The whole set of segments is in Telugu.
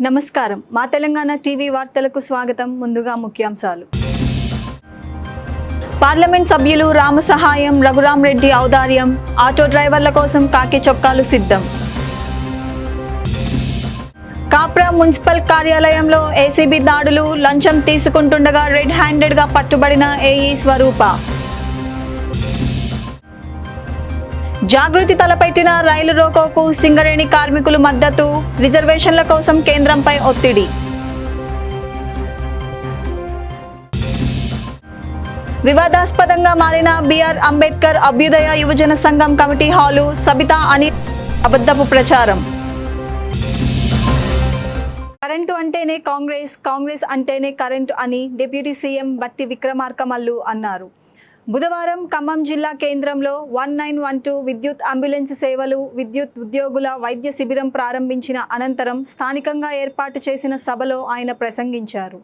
నమస్కారం. మా తెలంగాణ టీవీ వార్తలకు స్వాగతం. ముందుగా ముఖ్యాంశాలు. పార్లమెంట్ సభ్యులు రామసహాయం రఘురామ్ రెడ్డి ఔదార్యం, ఆటో డ్రైవర్ల కోసం కాకి చొక్కాలు సిద్ధం. కాప్రా మున్సిపల్ కార్యాలయంలో ఏసీబీ దాడులు, లంచం తీసుకుంటుండగా రెడ్ హ్యాండెడ్గా పట్టుబడిన ఏఈ స్వరూప. జాగృతి తలపెట్టిన రైలు రోకోకు సింగరేణి కార్మికులు మద్దతు, రిజర్వేషన్ల కోసం కేంద్రంపై ఒత్తిడి. వివాదాస్పదంగా మారిన బిఆర్ అంబేద్కర్ అభ్యుదయ యువజన సంఘం కమిటీ హాలు, సబితా అని అబద్ధపు ప్రచారం. కరెంటు అంటేనే కాంగ్రెస్, కాంగ్రెస్ అంటేనే కరెంటు అని డిప్యూటీ సీఎం బట్టి విక్రమార్క మల్లు అన్నారు. బుధవారం ఖమ్మం జిల్లా కేంద్రంలో 1912 విద్యుత్ అంబులెన్స్ సేవలు, విద్యుత్ ఉద్యోగుల వైద్య శిబిరం ప్రారంభించిన అనంతరం స్థానికంగా ఏర్పాటు చేసిన సభలో ఆయన ప్రసంగించారు.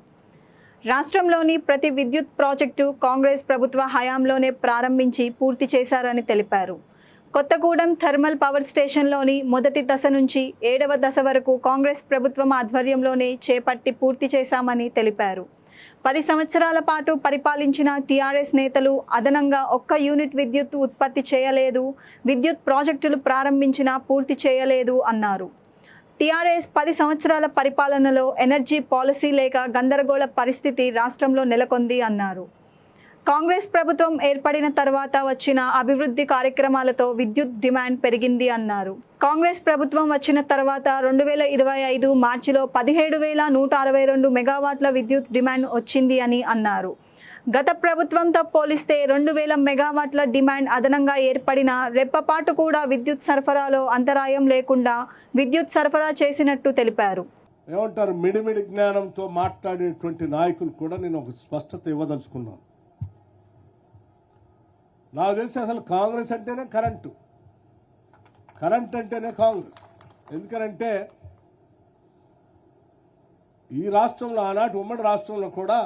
రాష్ట్రంలోని ప్రతి విద్యుత్ ప్రాజెక్టు కాంగ్రెస్ ప్రభుత్వ హయాంలోనే ప్రారంభించి పూర్తి చేశారని తెలిపారు. కొత్తగూడెం థర్మల్ పవర్ స్టేషన్లోని మొదటి దశ నుంచి 7వ దశ వరకు కాంగ్రెస్ ప్రభుత్వం ఆధ్వర్యంలోనే చేపట్టి పూర్తి చేశామని తెలిపారు. 10 సంవత్సరాల పాటు పరిపాలించిన టీఆర్ఎస్ నేతలు అదనంగా ఒక్క యూనిట్ విద్యుత్ ఉత్పత్తి చేయలేదు, విద్యుత్ ప్రాజెక్టులు ప్రారంభించినా పూర్తి చేయలేదు అన్నారు. టీఆర్ఎస్ 10 సంవత్సరాల పరిపాలనలో ఎనర్జీ పాలసీ లేక గందరగోళ పరిస్థితి రాష్ట్రంలో నెలకొంది అన్నారు. కాంగ్రెస్ ప్రభుత్వం ఏర్పడిన తర్వాత వచ్చిన అభివృద్ధి కార్యక్రమాలతో విద్యుత్ డిమాండ్ పెరిగింది అన్నారు. కాంగ్రెస్ ప్రభుత్వం వచ్చిన తర్వాత 2025 మార్చిలో 17,162 మెగావాట్ల విద్యుత్ డిమాండ్ వచ్చింది అని అన్నారు. గత ప్రభుత్వంతో పోలిస్తే 2,000 మెగావాట్ల డిమాండ్ అదనంగా ఏర్పడిన రెప్పపాటు కూడా విద్యుత్ సరఫరాలో అంతరాయం లేకుండా విద్యుత్ సరఫరా చేసినట్టు తెలిపారు. ఏమంటారు, మిడిమిడి జ్ఞానంతో మాట్లాడేటువంటి నాయకులు కూడా నేను ఒక స్పష్టత ఇవ్వదలుచుకున్నాను. నాకు తెలిసి అసలు కాంగ్రెస్ అంటేనే కరెంటు, కరెంట్ అంటేనే కాంగ్రెస్. ఎందుకనంటే ఈ రాష్ట్రంలో, ఆనాటి ఉమ్మడి రాష్ట్రంలో కూడా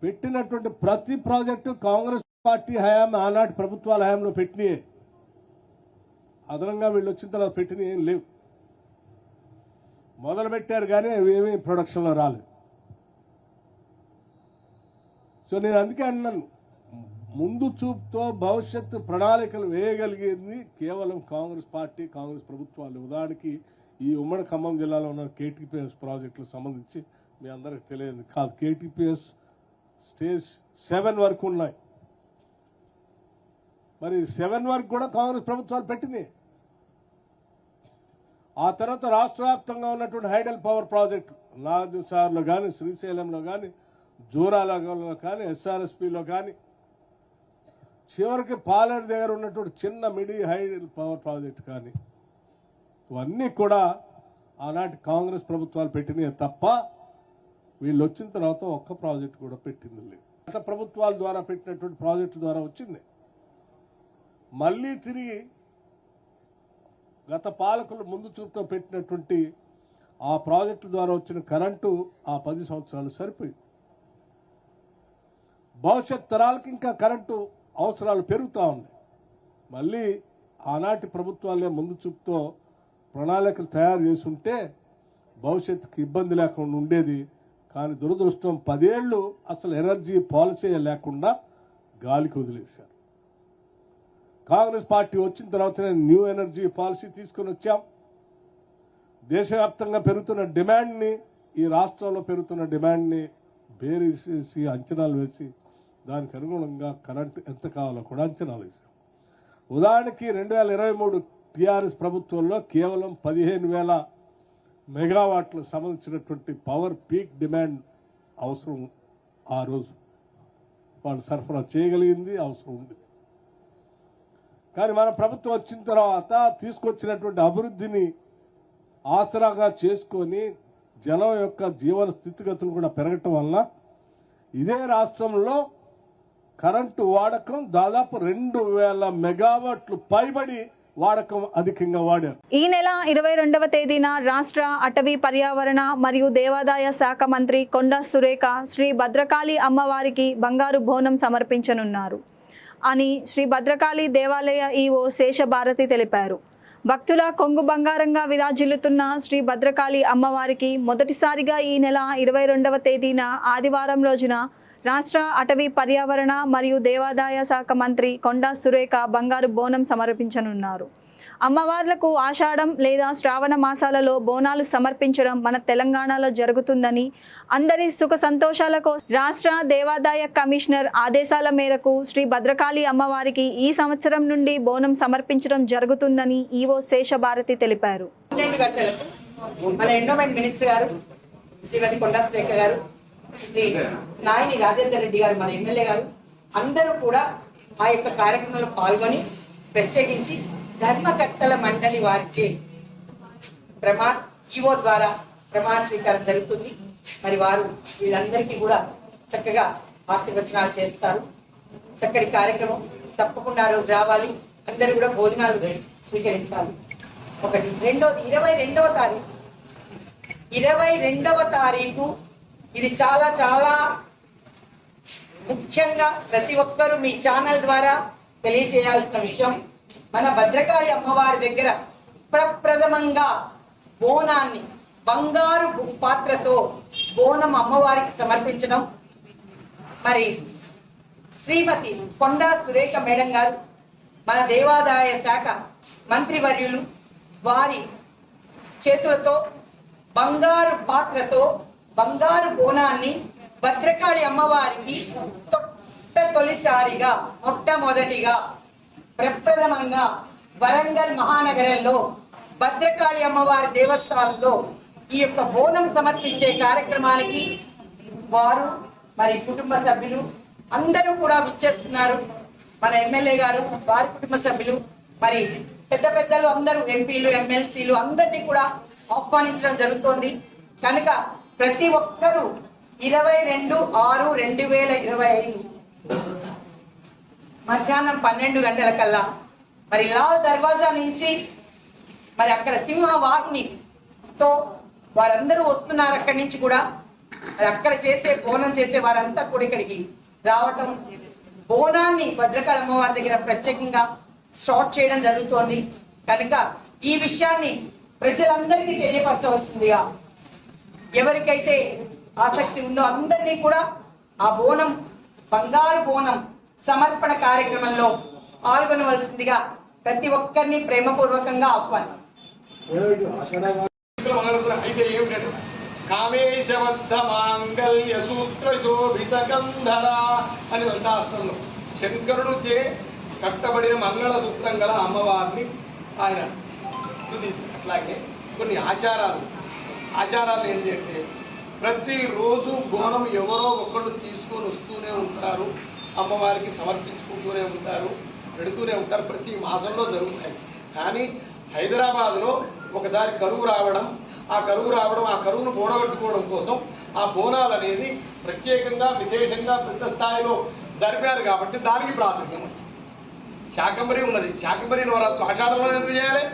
పెట్టినటువంటి ప్రతి ప్రాజెక్టు కాంగ్రెస్ పార్టీ హయాం, ఆనాటి ప్రభుత్వాల హయాంలో పెట్టినాయే. అదనంగా వీళ్ళు వచ్చిన తర్వాత పెట్టినవి ఏం లేవు. మొదలు పెట్టారు కానీ అవి ఏమీ ప్రొడక్షన్లో రాలేదు. సో నేను అందుకే అన్నాను, ముందు చూపుతో భవిష్యత్తు ప్రణాళికలు వేయగలిగేది కేవలం కాంగ్రెస్ పార్టీ, కాంగ్రెస్ ప్రభుత్వాలు. ఉదాహరణకి ఈ ఉమ్మడి ఖమ్మం జిల్లాలో ఉన్న కేటీపీఎస్ ప్రాజెక్టులకు సంబంధించి మీ అందరికి తెలియదు కాదు, కేటీపీఎస్ స్టేజ్ 7 వరకు ఉన్నాయి. మరి 7 వరకు కూడా కాంగ్రెస్ ప్రభుత్వాలు పెట్టినాయి. ఆ తర్వాత రాష్ట్ర వ్యాప్తంగా ఉన్నటువంటి హైడల్ పవర్ ప్రాజెక్టు నాగసార్లో కానీ, శ్రీశైలంలో కానీ, జూరాలలో కానీ, ఎస్ఆర్ఎస్పీలో కానీ, చివరికి పాలేరు దగ్గర ఉన్నటువంటి చిన్న మిడి హైడల్ పవర్ ప్రాజెక్ట్ కానీ, ఇవన్నీ కూడా ఆనాటి కాంగ్రెస్ ప్రభుత్వాలు పెట్టినాయి తప్ప వీళ్ళు వచ్చిన తర్వాత ఒక్క ప్రాజెక్టు కూడా పెట్టింది లేదు. గత ప్రభుత్వాల ద్వారా పెట్టినటువంటి ప్రాజెక్టు ద్వారా వచ్చింది. మళ్ళీ తిరిగి గత పాలకులు ముందు చూపుతో పెట్టినటువంటి ఆ ప్రాజెక్టు ద్వారా వచ్చిన కరెంటు ఆ 10 సంవత్సరాలు సరిపోయింది. భవిష్యత్ తరాలకు ఇంకా కరెంటు అవసరాలు పెరుగుతూ ఉన్నాయి. మళ్ళీ ఆనాటి ప్రభుత్వాలే ముందు చూపుతో ప్రణాళికలు తయారు చేసి ఉంటే భవిష్యత్తుకి ఇబ్బంది లేకుండా ఉండేది. కానీ దురదృష్టం 10 ఏళ్లు అసలు ఎనర్జీ పాలసీ లేకుండా గాలికి వదిలేశారు. కాంగ్రెస్ పార్టీ వచ్చిన తర్వాత న్యూ ఎనర్జీ పాలసీ తీసుకొని వచ్చాం. దేశవ్యాప్తంగా పెరుగుతున్న డిమాండ్ని, ఈ రాష్ట్రంలో పెరుగుతున్న డిమాండ్ని బేరేసి అంచనాలు వేసి దానికి అనుగుణంగా కరెంటు ఎంత కావాలో కూడా అంచనాలు వేశాం. ఉదాహరణకి 2023 టీఆర్ఎస్ ప్రభుత్వంలో కేవలం 15,000 మెగావాట్లకు సంబంధించినటువంటి పవర్ పీక్ డిమాండ్ అవసరం ఆ రోజు వాళ్ళు సరఫరా చేయగలిగింది, అవసరం ఉంది. కానీ మన ప్రభుత్వం వచ్చిన తర్వాత తీసుకొచ్చినటువంటి అభివృద్ధిని ఆసరాగా చేసుకొని జనం యొక్క జీవన స్థితిగతులు కూడా పెరగటం వల్ల ఇదే రాష్ట్రంలో కరెంటు వాడకం దాదాపు 2,000 మెగావాట్లు పైబడి వాడకం అధికంగా వాడారు. ఈ నెల 22వ తేదీన రాష్ట్ర అటవీ పర్యావరణ మరియు దేవాదాయ శాఖ మంత్రి కొండా సురేఖ శ్రీ భద్రకాళి అమ్మవారికి బంగారు బోనం సమర్పించనున్నారు అని శ్రీ భద్రకాళి దేవాలయ ఈవో శేషభారతి తెలిపారు. భక్తుల కొంగు బంగారంగా విరాజిల్లుతున్న శ్రీ భద్రకాళి అమ్మవారికి మొదటిసారిగా ఈ నెల 22వ తేదీన ఆదివారం రోజున రాష్ట్ర అటవీ పర్యావరణ మరియు దేవాదాయ శాఖ మంత్రి కొండా సురేఖ బంగారు బోనం సమర్పించనున్నారు. అమ్మవార్లకు ఆషాఢం లేదా శ్రావణ మాసాలలో బోనాలు సమర్పించడం మన తెలంగాణలో జరుగుతుందని, అందరి సుఖ సంతోషాల కోసం రాష్ట్ర దేవాదాయ కమిషనర్ ఆదేశాల మేరకు శ్రీ భద్రకాళి అమ్మవారికి ఈ సంవత్సరం నుండి బోనం సమర్పించడం జరుగుతుందని ఈవో శేషభారతి తెలిపారు. మన ఎండోమెంట్ మినిస్టర్ గారు శ్రీమతి కొండా సురేఖ గారు, శ్రీ నాయని రాజేందర్ రెడ్డి గారు, మన ఎమ్మెల్యే గారు అందరూ కూడా ఆ యొక్క కార్యక్రమంలో పాల్గొని ప్రత్యేకించి ధర్మకర్తల మండలి వారిచే ఈవో ద్వారా ప్రమాణ స్వీకారం జరుగుతుంది. మరి వారు వీళ్ళందరికీ కూడా చక్కగా ఆశీర్వచనాలు చేస్తారు. చక్కటి కార్యక్రమం తప్పకుండా ఆ రోజు రావాలి, అందరూ కూడా భోజనాలు స్వీకరించాలి. ఒకటి. రెండోది 22వ తారీఖు ఇది చాలా చాలా ముఖ్యంగా ప్రతి ఒక్కరూ మీ ఛానల్ ద్వారా తెలియజేయాల్సిన విషయం. మన భద్రకాళి అమ్మవారి దగ్గర ప్రప్రథమంగా బోనాన్ని బంగారు పాత్రతో బోనం అమ్మవారికి సమర్పించడం మరి శ్రీమతి కొండా సురేఖ మేడం గారు, మన దేవాదాయ శాఖ మంత్రివర్యులు వారి చేతులతో బంగారు పాత్రతో బంగారు బోనాన్ని భద్రకాళి అమ్మవారికి తొలిసారిగా మొట్టమొదటిగా ప్రప్రథమంగా వరంగల్ మహానగరంలో భద్రకాళి అమ్మవారి దేవస్థానంలో ఈ యొక్క బోనం సమర్పించే కార్యక్రమానికి వారు మరి కుటుంబ సభ్యులు అందరూ కూడా విచ్చేస్తున్నారు. మన ఎమ్మెల్యే గారు, వారి కుటుంబ సభ్యులు, మరి పెద్దలు అందరూ ఎంపీలు, ఎమ్మెల్సీలు అందరినీ కూడా ఆహ్వానించడం జరుగుతోంది. కనుక ప్రతి ఒక్కరూ 22/6/2025 మధ్యాహ్నం 12 గంటల కల్లా మరి లాల్ దర్వాజా నుంచి మరి అక్కడ సింహవాహినితో వారందరూ వస్తున్నారు. అక్కడి నుంచి కూడా మరి అక్కడ బోనం చేసే వారంతా కూడా ఇక్కడికి రావటం, బోనాన్ని భద్రకాళి అమ్మవారి దగ్గర ప్రత్యేకంగా స్టార్ట్ చేయడం జరుగుతోంది. కనుక ఈ విషయాన్ని ప్రజలందరికీ తెలియపరచవలసిందిగా, ఎవరికైతే ఆసక్తి ఉందో అందరినీ కూడా ఆ బోనం బంగారు బోనం సమర్పణ కార్యక్రమంలో పాల్గొనవలసిందిగా ప్రతి ఒక్కరిని ప్రేమపూర్వకంగా ఆహ్వానిస్తారు. కామేశబద్ధ మాంగళ్య సూత్ర శోభిత గంధర అని శాస్త్రంలో శంకరుడు చే కట్టబడిన మంగళ సూత్రం గల అమ్మవారిని ఆయన స్తుతించారు. అట్లాగే కొన్ని ఆచారాలు ఏంటంటే ప్రతిరోజు బోనం ఎవరో ఒకళ్ళు తీసుకొని వస్తూనే ఉంటారు, అమ్మవారికి సమర్పించుకుంటూనే ఉంటారు, పెడుతూనే ఉంటారు. ప్రతి మాసంలో జరుగుతాయి. కానీ హైదరాబాద్లో ఒకసారి కరువు రావడం, ఆ కరువును పూడగట్టుకోవడం కోసం ఆ బోనాలు అనేది ప్రత్యేకంగా విశేషంగా పెద్ద స్థాయిలో జరిపారు కాబట్టి దానికి ప్రాధాన్యం వచ్చింది. శాకంబరి ఉన్నది, శాకంబరి నవరాత్రులు ఆషాఢంలో ఎందుకు చేయాలి?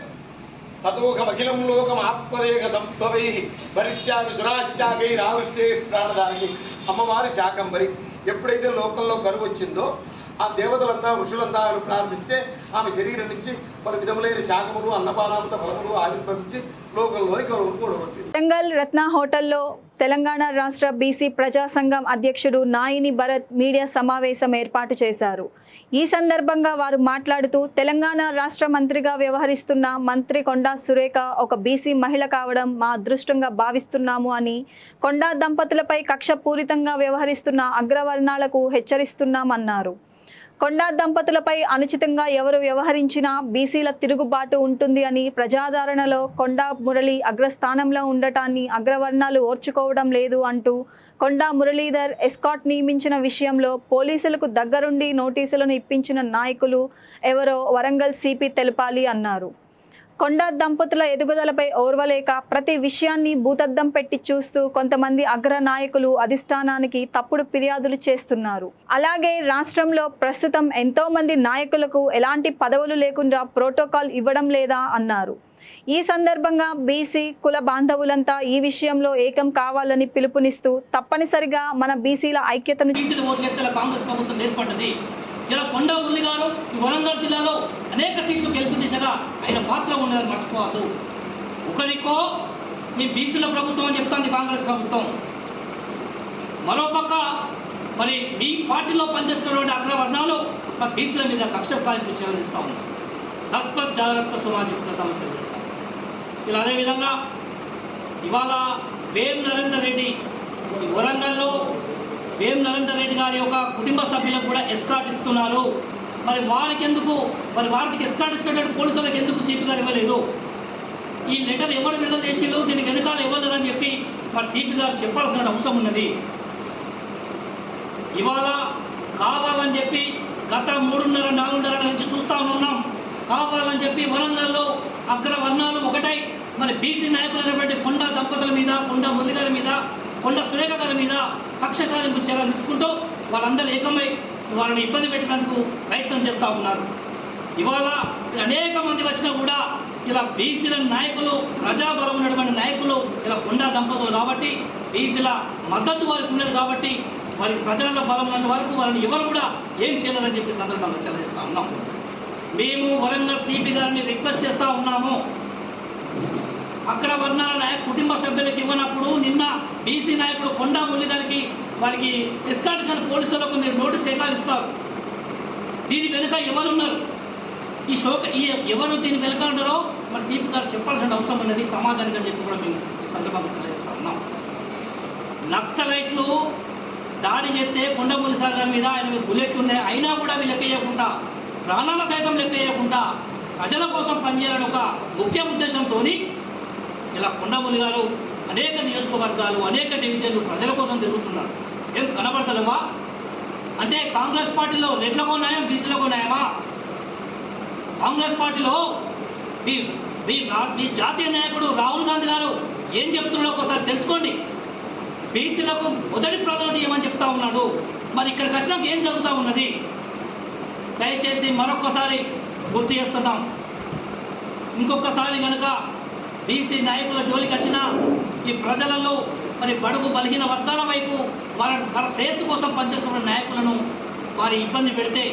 తతోకమఖిలం లోకం ఆత్మరేఖ సంభవై భరిష్యామి సురాశ్చాకై రావృష్టే ప్రాణదానికి అమ్మవారి శాకంబరి. ఎప్పుడైతే లోకంలో కరువు వచ్చిందో ఆ దేవతలంతా ఋషులంతా ప్రార్థిస్తే ఆమె శరీరం నుంచి పలు విధములైన శాఖములు, అన్నపానామృత ఫలములు ఆవిర్భవించి లోకంలోని కరువును కూడగొట్టింది. వరంగల్ రత్న హోటల్లో తెలంగాణ రాష్ట్ర బీసీ ప్రజా సంఘం అధ్యక్షుడు నాయిని భరత్ మీడియా సమావేశం ఏర్పాటు చేశారు. ఈ సందర్భంగా వారు మాట్లాడుతూ, తెలంగాణ రాష్ట్ర మంత్రిగా వ్యవహరిస్తున్న మంత్రి కొండా సురేఖ ఒక బీసీ మహిళ కావడం మా అదృష్టంగా భావిస్తున్నాము అని, కొండా దంపతులపై కక్షపూరితంగా వ్యవహరిస్తున్న అగ్రవర్ణాలకు హెచ్చరిస్తున్నామన్నారు. కొండా దంపతులపై అనుచితంగా ఎవరు వ్యవహరించినా బీసీల తిరుగుబాటు ఉంటుంది అని, ప్రజాదరణలో కొండా మురళి అగ్రస్థానంలో ఉండటాన్ని అగ్రవర్ణాలు ఓర్చుకోవడం లేదు అంటూ, కొండా మురళీధర్ ఎస్కాట్ నియమించిన విషయంలో పోలీసులకు దగ్గరుండి నోటీసులను ఇప్పించిన నాయకులు ఎవరో వరంగల్ సిపి తెలపాలి అన్నారు. కొండా దంపతుల ఎదుగుదలపై ఓర్వలేక ప్రతి విషయాన్ని భూతద్దం పెట్టి చూస్తూ కొంతమంది అగ్ర నాయకులు అధిష్టానానికి తప్పుడు ఫిర్యాదులు చేస్తున్నారు. అలాగే రాష్ట్రంలో ప్రస్తుతం ఎంతో మంది నాయకులకు ఎలాంటి పదవులు లేకుండా ప్రోటోకాల్ ఇవ్వడం లేదా అన్నారు. ఈ సందర్భంగా బీసీ కుల బాంధవులంతా ఈ విషయంలో ఏకం కావాలని పిలుపునిస్తూ, తప్పనిసరిగా మన బీసీల ఐక్యతను కాంగ్రెస్ ప్రభుత్వం ఏర్పడ్డది ఇలా కొండ మురళి గారు ఈ వరంగల్ జిల్లాలో అనేక సీట్లు గెలుపు దిశగా ఆయన పాత్ర ఉన్నదని మర్చిపోవద్దు. ఒక దిక్కో మీ బీసీల ప్రభుత్వం అని చెప్తాంది కాంగ్రెస్ ప్రభుత్వం, మరోపక్క మరి మీ పార్టీలో పనిచేస్తున్నటువంటి అగ్రవర్ణాలు బీసీల మీద కక్ష సాధింపు చెల్లిస్తూ ఉన్నారు. తస్పత్ జాగ్రత్త సమాజ చెప్తామని తెలియజేస్తాం. ఇలా అదేవిధంగా ఇవాళ వేం నరేందర్ రెడ్డి ఈ వరంగల్లో వేం నరేందర్ రెడ్డి గారి యొక్క కుటుంబ సభ్యులకు కూడా ఎస్కాట్ ఇస్తున్నారు. మరి వారికి ఎస్కాట్ ఇచ్చినటువంటి పోలీసులకు ఎందుకు సిపి గారు ఇవ్వలేదు? ఈ లెటర్ ఎవరు విడుదల చేసిళ్ళు, దీనికి వెనకాల ఇవ్వలేదని చెప్పి మరి సిపి గారు చెప్పాల్సిన అవసరం ఉన్నది. ఇవాళ కావాలని చెప్పి గత 3.5-4 నుంచి చూస్తూ ఉన్నాం. కావాలని చెప్పి వరంగల్లో అగ్రవర్ణాలు ఒకటై మరి బీసీ నాయకులైనటువంటి కొండ దంపతుల మీద, కొండ మురళి గారి మీద, కొండ సురేఖ గారి మీద కక్ష సాధింపు చర్యలు తీసుకుంటూ వాళ్ళందరూ ఏకమై వాళ్ళని ఇబ్బంది పెట్టేందుకు ప్రయత్నం చేస్తూ ఉన్నారు. ఇవాళ అనేక మంది వచ్చినా కూడా ఇలా బీసీల నాయకులు, ప్రజాబలం ఉన్నటువంటి నాయకులు ఇలా కొండ దంపతులు కాబట్టి, బీసీల మద్దతు వారికి ఉన్నది కాబట్టి వారి ప్రజల బలం ఉన్నంత వరకు వారిని ఎవరు కూడా ఏం చేయలేరని చెప్పి సందర్భంగా తెలియజేస్తూ ఉన్నాం. మేము వరంగల్ సిపి గారిని రిక్వెస్ట్ చేస్తూ ఉన్నాము, అక్కడ వర్ణాల కుటుంబ సభ్యులకు ఇవ్వనప్పుడు నిన్న బీసీ నాయకుడు కొండా మురళి గారికి వారికి ఎస్కాటిషన్ పోలీసులకు మీరు నోటీస్ ఎలా ఇస్తారు? దీని వెనుక ఎవరున్నారు? ఎవరు దీని వెనుక ఉన్నారో మరి సిపి గారు చెప్పాల్సిన అవసరం ఉన్నది సమాజానికి అని చెప్పి కూడా మేము ఈ సందర్భంగా తెలియజేస్తా ఉన్నాం. నక్సలైట్లు దాడి చేస్తే కొండ మురళి సార్ గారి మీద ఆయన బుల్లెట్లు ఉన్నాయి, అయినా కూడా వీళ్ళు లెక్క చేయకుండా, ప్రాణాల సైతం లెక్క చేయకుండా ప్రజల కోసం పనిచేయాలని ఒక ముఖ్య ఉద్దేశంతో ఇలా కొండ మురళి గారు అనేక నియోజకవర్గాలు, అనేక డివిజన్లు ప్రజల కోసం తిరుగుతున్నారు. ఏం కనబడతలేవా? అంటే కాంగ్రెస్ పార్టీలో రెడ్లకు న్యాయం, బీసీలకు న్యాయమా? కాంగ్రెస్ పార్టీలో మీ జాతీయ నాయకుడు రాహుల్ గాంధీ గారు ఏం చెప్తున్నాడో ఒకసారి తెలుసుకోండి. బీసీలకు మొదటి ప్రాధాన్యత ఏమని చెప్తా ఉన్నాడు. మరి ఇక్కడికి వచ్చినాక ఏం జరుగుతూ ఉన్నది? దయచేసి మరొకసారి గుర్తు చేస్తున్నాం. ఇంకొకసారి కనుక బీసీ నాయకుల జోలికి వచ్చిన ఈ ప్రజలలో మరి బడుగు బలహీన వర్గాల వైపు వారి శ్రేయస్సు కోసం పనిచేస్తున్న నాయకులను వారి ఇబ్బంది పెడితే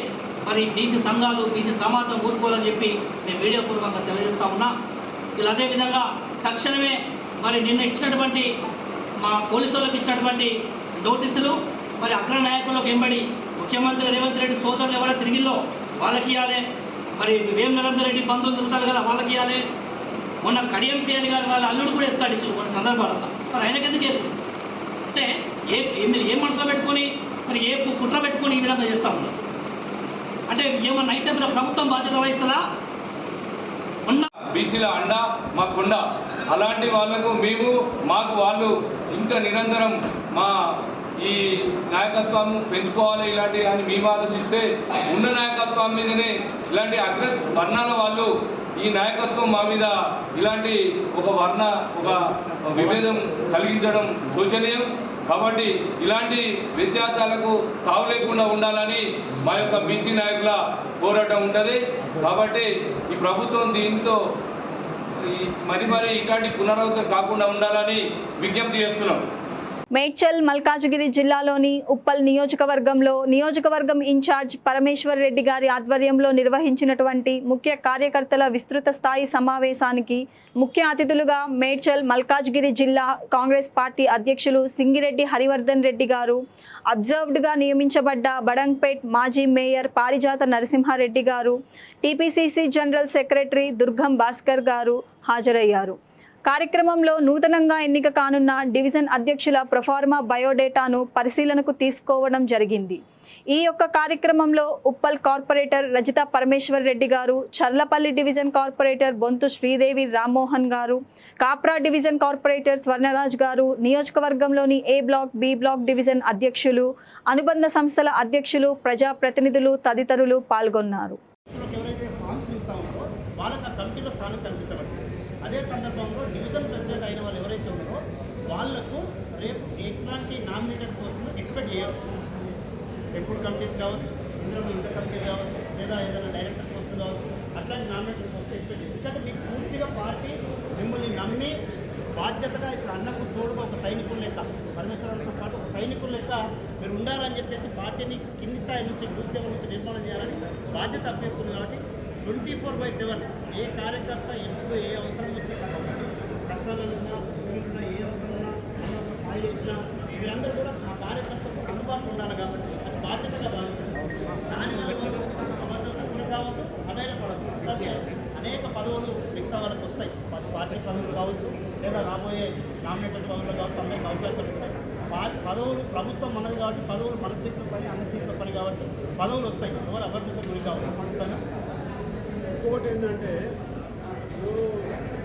మరి బీసీ సంఘాలు, బీసీ సమాజం ఊరుకోవాలని చెప్పి నేను మీడియా పూర్వకంగా తెలియజేస్తా ఉన్నా. ఇలా అదేవిధంగా తక్షణమే మరి నిన్న ఇచ్చినటువంటి మా పోలీసు వాళ్ళకి ఇచ్చినటువంటి నోటీసులు మరి అగ్ర నాయకులకు ఎంబడి ముఖ్యమంత్రి రేవంత్ రెడ్డి సోదరులు ఎవరైనా తిరిగిల్లో వాళ్ళకి ఇవ్వాలి, మరి వేం నరేందర్ రెడ్డి బంధువులు తిరుగుతారు కదా వాళ్ళకి ఇవ్వాలి. మొన్న కడియం సీఎల్ గారు వాళ్ళ అల్లుడు కూడా ఎస్కాట్ ఇచ్చారు కొన్ని సందర్భాలలో. మరి ఆయనకి ఎందుకు అంటే మీరు ఏ మనసులో పెట్టుకొని మరి ఏ కుట్ర పెట్టుకొని ఈ విధంగా చేస్తూ ఉన్నారు? అంటే ఏమన్నా అయితే ప్రభుత్వం బాధ్యత వహిస్తుందా? బీసీల అండ మా కొండ, అలాంటి వాళ్లకు మాకు వాళ్ళు ఇంకా నిరంతరం మా ఈ నాయకత్వం పెంచుకోవాలి ఇలాంటి అని మేము ఆలోచిస్తే ఉన్న నాయకత్వం మీదనే ఇలాంటి అగ్ర వర్ణాల వాళ్ళు ఈ నాయకత్వం మా మీద ఇలాంటి ఒక విభేదం కలిగించడం శోచనీయం. కాబట్టి ఇలాంటి వ్యత్యాసాలకు తావు లేకుండా ఉండాలని మా యొక్క బీసీ నాయకుల పోరాటం ఉంటుంది. కాబట్టి ఈ ప్రభుత్వం దీంతో మరి ఇట్లాంటి పునరావృతం కాకుండా ఉండాలని విజ్ఞప్తి చేస్తున్నాం. మేడ్చల్ మల్కాజ్గిరి జిల్లాలోని ఉప్పల్ నియోజకవర్గంలో నియోజకవర్గం ఇన్ఛార్జ్ పరమేశ్వర్ రెడ్డి గారి ఆధ్వర్యంలో నిర్వహించినటువంటి ముఖ్య కార్యకర్తల విస్తృత స్థాయి సమావేశానికి ముఖ్య అతిథులుగా మేడ్చల్ మల్కాజ్గిరి జిల్లా కాంగ్రెస్ పార్టీ అధ్యక్షులు సింగిరెడ్డి హరివర్ధన్ రెడ్డి గారు, అబ్జర్వ్డ్గా నియమించబడ్డ బడంగ్పేట్ మాజీ మేయర్ పారిజాత నరసింహారెడ్డి గారు, టీపీసీసీ జనరల్ సెక్రటరీ దుర్గం భాస్కర్ గారు హాజరయ్యారు. కార్యక్రమంలో నూతనంగా ఎన్నిక కానున్న డివిజన్ అధ్యక్షుల ప్రొఫార్మా బయోడేటాను పరిశీలనకు తీసుకోవడం జరిగింది. ఈ యొక్క కార్యక్రమంలో ఉప్పల్ కార్పొరేటర్ రజిత పరమేశ్వర్ రెడ్డి గారు, చర్లపల్లి డివిజన్ కార్పొరేటర్ బొంతు శ్రీదేవి రామ్మోహన్ గారు, కాప్రా డివిజన్ కార్పొరేటర్ స్వర్ణరాజ్ గారు, నియోజకవర్గంలోని ఏ బ్లాక్, బి బ్లాక్ డివిజన్ అధ్యక్షులు, అనుబంధ సంస్థల అధ్యక్షులు, ప్రజాప్రతినిధులు తదితరులు పాల్గొన్నారు. అదే సందర్భంలో డివిజన్ ప్రెసిడెంట్ అయిన వాళ్ళు ఎవరైతే ఉన్నారో వాళ్లకు రేపు ఎట్లాంటి నామినేటెడ్ పోస్టులు ఎక్స్పెక్ట్ చేయరు. ఎప్పుడు కమిటీస్ కావచ్చు, ఇందులో ఇంటర్ కమిటీస్ కావచ్చు, లేదా ఏదైనా డైరెక్టర్ పోస్టులు కావచ్చు, అట్లాంటి నామినేటెడ్ పోస్టులు ఎక్స్పెక్ట్ చేయరు. ఎందుకంటే మీకు పూర్తిగా పార్టీ మిమ్మల్ని నమ్మి బాధ్యతగా ఇప్పుడు అన్నకు తోడుగా ఒక సైనికుల లెక్క, పరమేశ్వరంతో పాటు ఒక సైనికుల లెక్క మీరు ఉండాలని చెప్పేసి పార్టీని కింది స్థాయి నుంచి బూత్ లెవెల్ నుంచి నిర్మాణం చేయాలని బాధ్యత అప్పచెప్తుంది. కాబట్టి 24/7 ఏ కార్యకర్త ఎప్పుడు ఏ అవసరం వచ్చి కష్టాలను ఉన్నా ఉన్నా ఏ అవసరం ఉన్నా కాల్ చేసినా వీరందరూ కూడా ఆ కార్యకర్తకు అందుబాటులో ఉండాలి. కాబట్టి అది బాధ్యతగా భావించారు. దానివల్ల వాళ్ళు అభద్రత గురి కావద్దు, అధైర్యపడద్దు. ఎందుకంటే అనేక పదవులు మిగతా వాళ్ళకి వస్తాయి. పార్టీ పదవులు కావచ్చు, లేదా రాబోయే నామినేటెడ్ పదవులు కావచ్చు, అందరికీ అవకాశాలు వస్తాయి. పదవులు ప్రభుత్వం మనది కాబట్టి పదవులు మన చేతిలో పని, అన్న చేతిలో పని కాబట్టి పదవులు వస్తాయి. ఎవరు అభద్రత గురి కావాలి. ఇంకోటి ఏంటంటే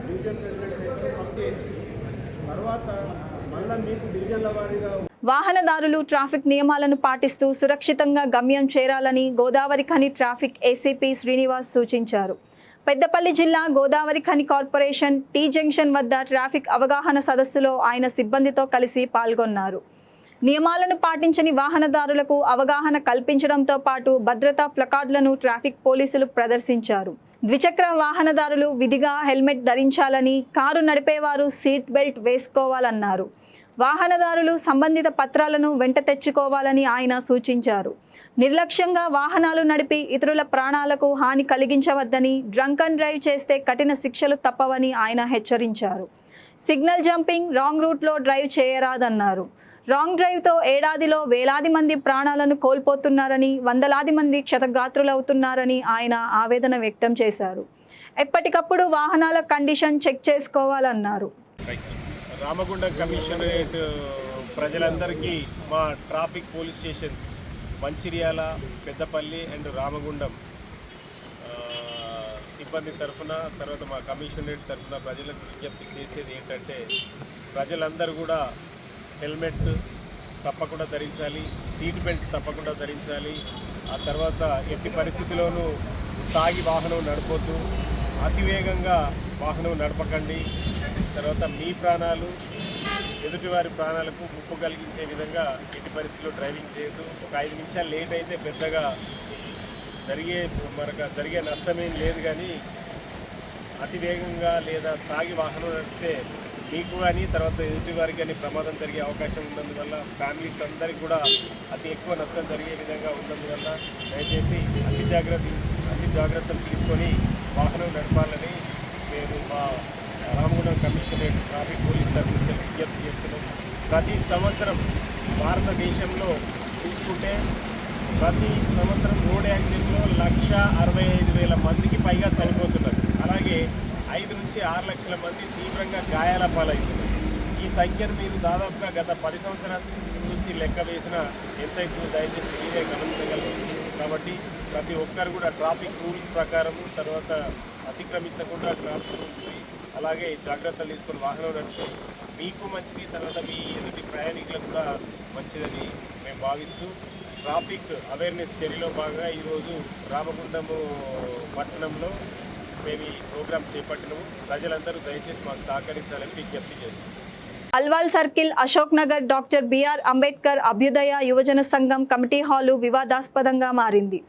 డివిజన్ ప్రెసిడెంట్స్ అయితే కమిటీ తర్వాత మళ్ళీ మీకు డివిజన్ల వారీగా వాహనదారులు ట్రాఫిక్ నియమాలను పాటిస్తూ సురక్షితంగా గమ్యం చేరాలని గోదావరి ఖని ట్రాఫిక్ ఏసీపీ శ్రీనివాస్ సూచించారు. పెద్దపల్లి జిల్లా Godavari Khani corporation tea junction వద్ద ట్రాఫిక్ అవగాహన సదస్సులో ఆయన సిబ్బందితో కలిసి పాల్గొన్నారు. నియమాలను పాటించని వాహనదారులకు అవగాహన కల్పించడంతో పాటు భద్రతా ప్లకార్డులను ట్రాఫిక్ పోలీసులు ప్రదర్శించారు. ద్విచక్ర వాహనదారులు విధిగా హెల్మెట్ ధరించాలని, కారు నడిపేవారు సీట్ బెల్ట్ వేసుకోవాలన్నారు. వాహనదారులు సంబంధిత పత్రాలను వెంట తెచ్చుకోవాలని ఆయన సూచించారు. నిర్లక్ష్యంగా వాహనాలు నడిపి ఇతరుల ప్రాణాలకు హాని కలిగించవద్దని, డ్రంక్ అండ్ డ్రైవ్ చేస్తే కఠిన శిక్షలు తప్పవని ఆయన హెచ్చరించారు. సిగ్నల్ జంపింగ్, రాంగ్ రూట్లో డ్రైవ్ చేయరాదన్నారు. రాంగ్ డ్రైవ్తో ఏడాదిలో వేలాది మంది ప్రాణాలను కోల్పోతున్నారని, వందలాది మంది క్షతగాత్రులవుతున్నారని ఆయన ఆవేదన వ్యక్తం చేశారు. ఎప్పటికప్పుడు వాహనాల కండిషన్ చెక్ చేసుకోవాలన్నారు. రామగుండం కమిషనరేట్ ప్రజలందరికీ మా traffic police stations Mancherial, Peddapalli and Ramagundam సిబ్బంది తరఫున, తర్వాత మా కమిషనరేట్ తరఫున ప్రజలకు విజ్ఞప్తి చేసేది ఏంటంటే, ప్రజలందరూ కూడా హెల్మెట్ తప్పకుండా ధరించాలి, సీట్ బెల్ట్ తప్పకుండా ధరించాలి. ఆ తర్వాత ఎట్టి పరిస్థితిలోనూ తాగి వాహనం నడపొద్దు, అతివేగంగా వాహనం నడపకండి. తర్వాత మీ ప్రాణాలు, ఎదుటివారి ప్రాణాలకు ముప్పు కలిగించే విధంగా ఎట్టి పరిస్థితుల్లో డ్రైవింగ్ చేయొద్దు. ఒక 5 నిమిషాలు లేట్ అయితే పెద్దగా జరిగే నష్టమేం లేదు, కానీ అతి వేగంగా లేదా తాగి వాహనం నడిపితే మీకు కానీ తర్వాత ఎదుటివారికి కానీ ప్రమాదం జరిగే అవకాశం ఉన్నందువల్ల, ఫ్యామిలీస్ అందరికీ కూడా అతి ఎక్కువ నష్టం జరిగే విధంగా ఉన్నందువల్ల దయచేసి అన్ని జాగ్రత్తలు తీసుకొని వాహనం నడపాలని మేము మా రామగుండం కమిషనరేట్ ట్రాఫిక్ పోలీస్ తరఫు నుంచి విజ్ఞప్తి చేస్తున్నాం. ప్రతి సంవత్సరం భారతదేశంలో చూసుకుంటే ప్రతి సంవత్సరం రోడ్ యాక్సిడెంట్లో 1,65,000 మందికి పైగా చనిపోతున్నారు. అలాగే 5 నుంచి 6 లక్షల మంది తీవ్రంగా గాయాల పాలవుతున్నారు. ఈ సంఖ్యను మీరు దాదాపుగా గత 10 సంవత్సరాల నుంచి లెక్క వేసినా ఎంత అవుతుందో దయచేసి మీరే గమనించగలరు. కాబట్టి ప్రతి ఒక్కరు కూడా ట్రాఫిక్ రూల్స్ ప్రకారం, తర్వాత అతిక్రమించకుండా ట్రాఫిక్ రూల్స్ అలాగే జాగ్రత్తలు తీసుకొని వాహనం నడిపితే మీకు మంచిది, తర్వాత మీ ఎదుటి ప్రయాణికులకు కూడా మంచిదని మేము భావిస్తూ ట్రాఫిక్ అవేర్నెస్ చర్యలో భాగంగా ఈరోజు రామగుండము పట్టణంలో మేము ఈ ప్రోగ్రాం చేపట్టినాము. ప్రజలందరూ దయచేసి మాకు సహకరించాలని విజ్ఞప్తి చేస్తున్నాం. Alwal circle, Ashok Nagar doctor BR Ambedkar అభ్యుదయ యువజన సంఘం కమిటీ హాలు వివాదాస్పదంగా మారింది.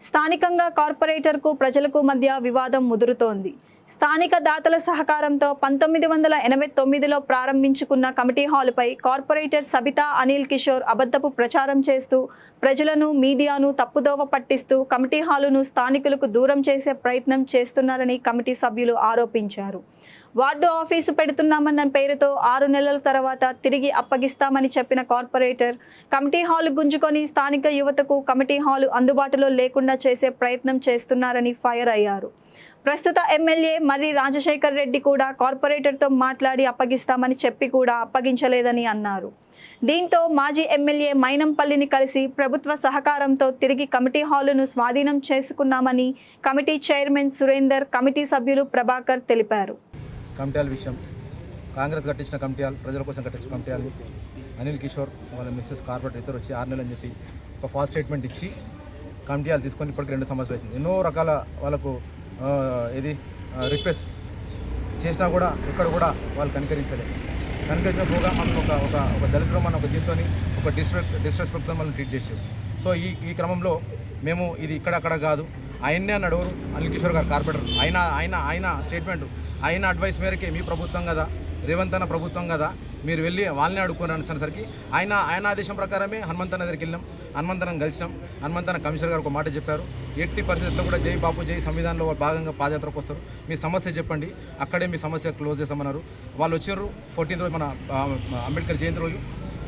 స్థానికంగా కార్పొరేటర్కు ప్రజలకు మధ్య వివాదం ముదురుతోంది. స్థానిక దాతల సహకారంతో 1989లో ప్రారంభించుకున్న కమిటీ హాలుపై కార్పొరేటర్ సబితా అనిల్ కిషోర్ అబద్ధపు ప్రచారం చేస్తూ ప్రజలను, మీడియాను తప్పుదోవ పట్టిస్తూ కమిటీ హాలును స్థానికులకు దూరం చేసే ప్రయత్నం చేస్తున్నారని కమిటీ సభ్యులు ఆరోపించారు. వార్డు ఆఫీసు పెడుతున్నామన్న పేరుతో 6 నెలల తర్వాత తిరిగి అప్పగిస్తామని చెప్పిన కార్పొరేటర్ కమిటీ హాలు గుంజుకొని స్థానిక యువతకు కమిటీ హాలు అందుబాటులో లేకుండా చేసే ప్రయత్నం చేస్తున్నారని ఫైర్ అయ్యారు. ప్రస్తుత ఎమ్మెల్యే మర్రి రాజశేఖర్ రెడ్డి కూడా కార్పొరేటర్తో మాట్లాడి అప్పగిస్తామని చెప్పి కూడా అప్పగించలేదని అన్నారు. దీంతో మాజీ ఎమ్మెల్యే మైనంపల్లిని కలిసి ప్రభుత్వ సహకారంతో తిరిగి కమిటీ హాలును స్వాధీనం చేసుకున్నామని కమిటీ చైర్మన్ సురేందర్, కమిటీ సభ్యులు ప్రభాకర్ తెలిపారు. కమిటీ హాల్ విషయం, కాంగ్రెస్ కట్టించిన కమిటీ హాల్, ప్రజల కోసం కట్టించిన కమిటీ హాల్ అనిల్ కిషోర్ వాళ్ళ మిస్సెస్ కార్పొరేటర్ ఇద్దరు వచ్చి 6 నెలలు అని చెప్పి ఒక ఫాస్ట్ స్టేట్మెంట్ ఇచ్చి కమిటీ హాల్ తీసుకొని ఇప్పటికి 2 సంవత్సరాలు అవుతుంది. ఎన్నో రకాల వాళ్ళకు రిక్వెస్ట్ చేసినా కూడా ఎక్కడ కూడా వాళ్ళు కనికరించలేదు. కనికరించకపోగా మనం ఒక దళితులు మన ఒక దీంతో ఒక డిస్రెస్పెక్ట్తో మనం ట్రీట్ చేసారు. సో ఈ క్రమంలో మేము ఇది ఇక్కడక్కడ కాదు, ఆయన్నే అన్నాడు అనిల్ కిషోర్ గారు కార్పొరేటర్, ఆయన స్టేట్మెంట్, ఆయన అడ్వైస్ మేరకే మీ ప్రభుత్వం కదా, రేవంత్ అన్న ప్రభుత్వం కదా, మీరు వెళ్ళి వాళ్ళని అడుక్కొని అనేసరికి ఆయన ఆదేశం ప్రకారమే హనుమంతన్న దగ్గరికి వెళ్ళాం. హనుమంతనం కలిసినాం. హనుమంతన్న కమిషనర్ గారు ఒక మాట చెప్పారు, ఎట్టి పరిస్థితుల్లో కూడా జై బాపు జై సంవిధానంలో భాగంగా పాదయాత్రకు వస్తారు, మీ సమస్య చెప్పండి, అక్కడే మీ సమస్య క్లోజ్ చేస్తామన్నారు. వాళ్ళు వచ్చారు. 14th రోజు మన అంబేద్కర్ జయంతి రోజు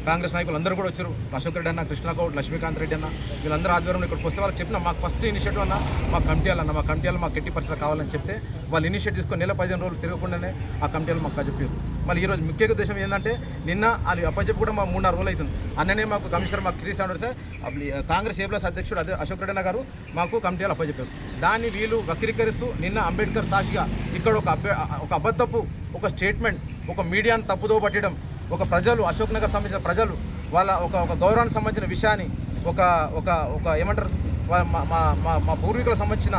కాంగ్రెస్ నాయకులు అందరూ కూడా వచ్చారు. అశోక్ రెడ్డి అన్న, కృష్ణగౌడ్, లక్ష్మీకాంత్ రెడ్డి అన్న, వీళ్ళందరూ ఆధ్వర్యంలో ఇక్కడికి వస్తే వాళ్ళకి చెప్పిన మాకు ఫస్ట్ ఇనిషియేటివ్ అన్న మా కమిటీలన్న, మా కమిటీలు మాకు ఎట్టి పరిస్థితులు కావాలని చెప్తే వాళ్ళు ఇనిషియేట్ తీసుకొని నెల 15 రోజులు తిరగకుండానే ఆ కమిటీలు మాకు చెప్పారు. మళ్ళీ ఈరోజు ముఖ్య ఉద్దేశం ఏంటంటే నిన్న అది అప్పచెప్పి కూడా మా 3-4 రోజులు అవుతుంది. అన్ననే మాకు కమిషనర్ మాకు క్రీస్ అంటే కాంగ్రెస్ ఏ ప్లస్ అధ్యక్షుడు అదే అశోక్ రెడ్డి అన్న గారు మాకు కమిటీలు అప్పచెప్పారు. దాన్ని వీళ్ళు వక్రీకరిస్తూ నిన్న అంబేద్కర్ సాక్షిగా ఇక్కడ ఒక అబద్ధపు ఒక స్టేట్మెంట్, ఒక మీడియాను తప్పుదో పట్టడం, ఒక ప్రజలు అశోక్ నగర్ సంబంధించిన ప్రజలు వాళ్ళ ఒక గౌరవానికి సంబంధించిన విషయాన్ని ఒక ఏమంటారు మా పూర్వీకులకు సంబంధించిన